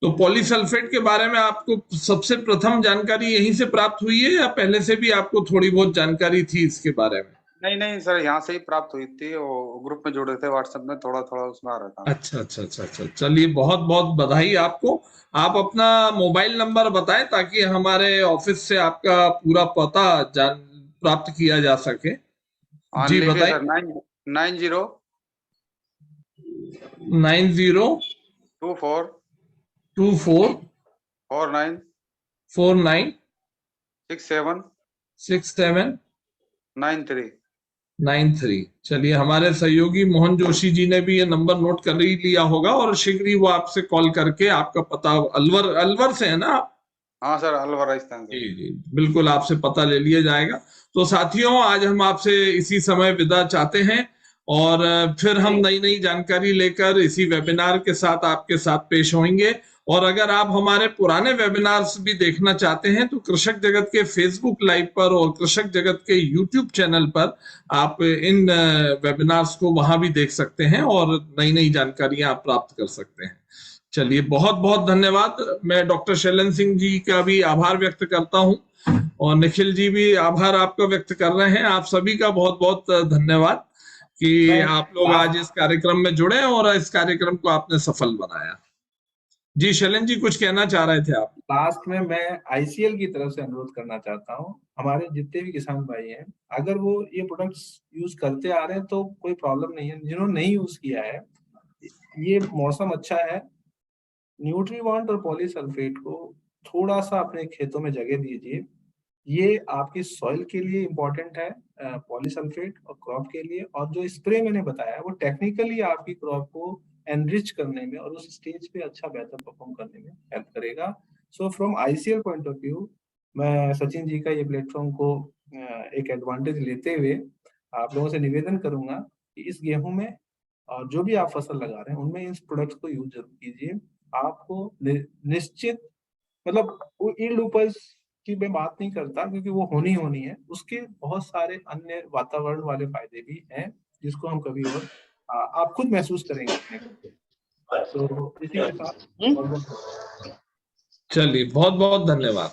S1: तो पॉलीसल्फेट के बारे में आपको सबसे प्रथम जानकारी यहीं से प्राप्त हुई है या पहले से भी आपको थोड़ी बहुत जानकारी थी इसके बारे में?
S7: नहीं सर, यहाँ से ही प्राप्त हुई थी, वो ग्रुप में जुड़े थे व्हाट्सएप में, थोड़ा थोड़ा उसमें आ रहा था।
S1: अच्छा अच्छा अच्छा अच्छा, चलिए बहुत बहुत बधाई आपको। आप अपना मोबाइल नंबर बताएं ताकि हमारे ऑफिस से आपका पूरा पता जान प्राप्त किया जा सके।
S7: हाँ
S1: जी
S7: लिखिए
S1: बताएं।
S7: सर, 90 24
S1: 24
S7: 49
S1: 49
S7: 67
S1: 67
S7: 93।
S1: 93। चलिए हमारे सहयोगी मोहन जोशी जी ने भी ये नंबर नोट कर ही लिया होगा और शीघ्र ही वो आपसे कॉल करके आपका पता, अलवर से है ना आप?
S7: हाँ सर, अलवर राजस्थान से।
S1: जी जी बिल्कुल, आपसे पता ले लिया जाएगा। तो साथियों आज हम आपसे इसी समय विदा चाहते हैं और फिर हम नई नई जानकारी लेकर इसी वेबिनार के साथ आपके साथ पेश होंगे। और अगर आप हमारे पुराने वेबिनार्स भी देखना चाहते हैं तो कृषक जगत के फेसबुक लाइव पर और कृषक जगत के यूट्यूब चैनल पर आप इन वेबिनार्स को वहां भी देख सकते हैं और नई नई जानकारियां आप प्राप्त कर सकते हैं। चलिए बहुत बहुत धन्यवाद। मैं डॉक्टर शैलन सिंह जी का भी आभार व्यक्त करता हूं और निखिल जी भी आभार आपका व्यक्त कर रहे हैं। आप सभी का बहुत बहुत धन्यवाद कि आप लोग आज इस कार्यक्रम में जुड़े और इस कार्यक्रम को आपने सफल बनाया। जी शैलन जी कुछ कहना चाह रहे थे आप?
S3: लास्ट में मैं आईसीएल की तरफ से अनुरोध करना चाहता हूँ, हमारे जितने भी किसान भाई हैं, अगर वो ये प्रोडक्ट्स यूज करते आ रहे हैं तो कोई प्रॉब्लम नहीं है। जिन्होंने नहीं यूज किया है, ये मौसम अच्छा है, न्यूट्रीवांट और पॉलीसल्फेट को थोड़ा सा अपने खेतों में जगह दीजिए। ये आपकी सॉइल के लिए इम्पोर्टेंट है, पॉलीसल्फेट, और क्रॉप के लिए। और जो स्प्रे मैंने बताया वो टेक्निकली आपकी क्रॉप को एनरिच करने में और उस स्टेज पे अच्छा बेहतर परफॉर्म करने में हेल्प करेगा। So from ICL point of view, मैं सचिन जी का ये प्लेटफॉर्म को एक एडवांटेज लेते हुए आप लोगों से निवेदन करूंगा कि इस गेहूं में और जो भी आप फसल लगा रहे हैं उनमें इस प्रोडक्ट्स को यूज जरूर कीजिए। आपको निश्चित मतलब वो इन लूपर्स की मैं बात नहीं करता क्योंकि वो होनी है, उसके बहुत सारे अन्य वातावरण वाले फायदे भी हैं जिसको हम कभी और आप खुद महसूस करेंगे। तो इसी के साथ
S1: चलिए बहुत बहुत धन्यवाद।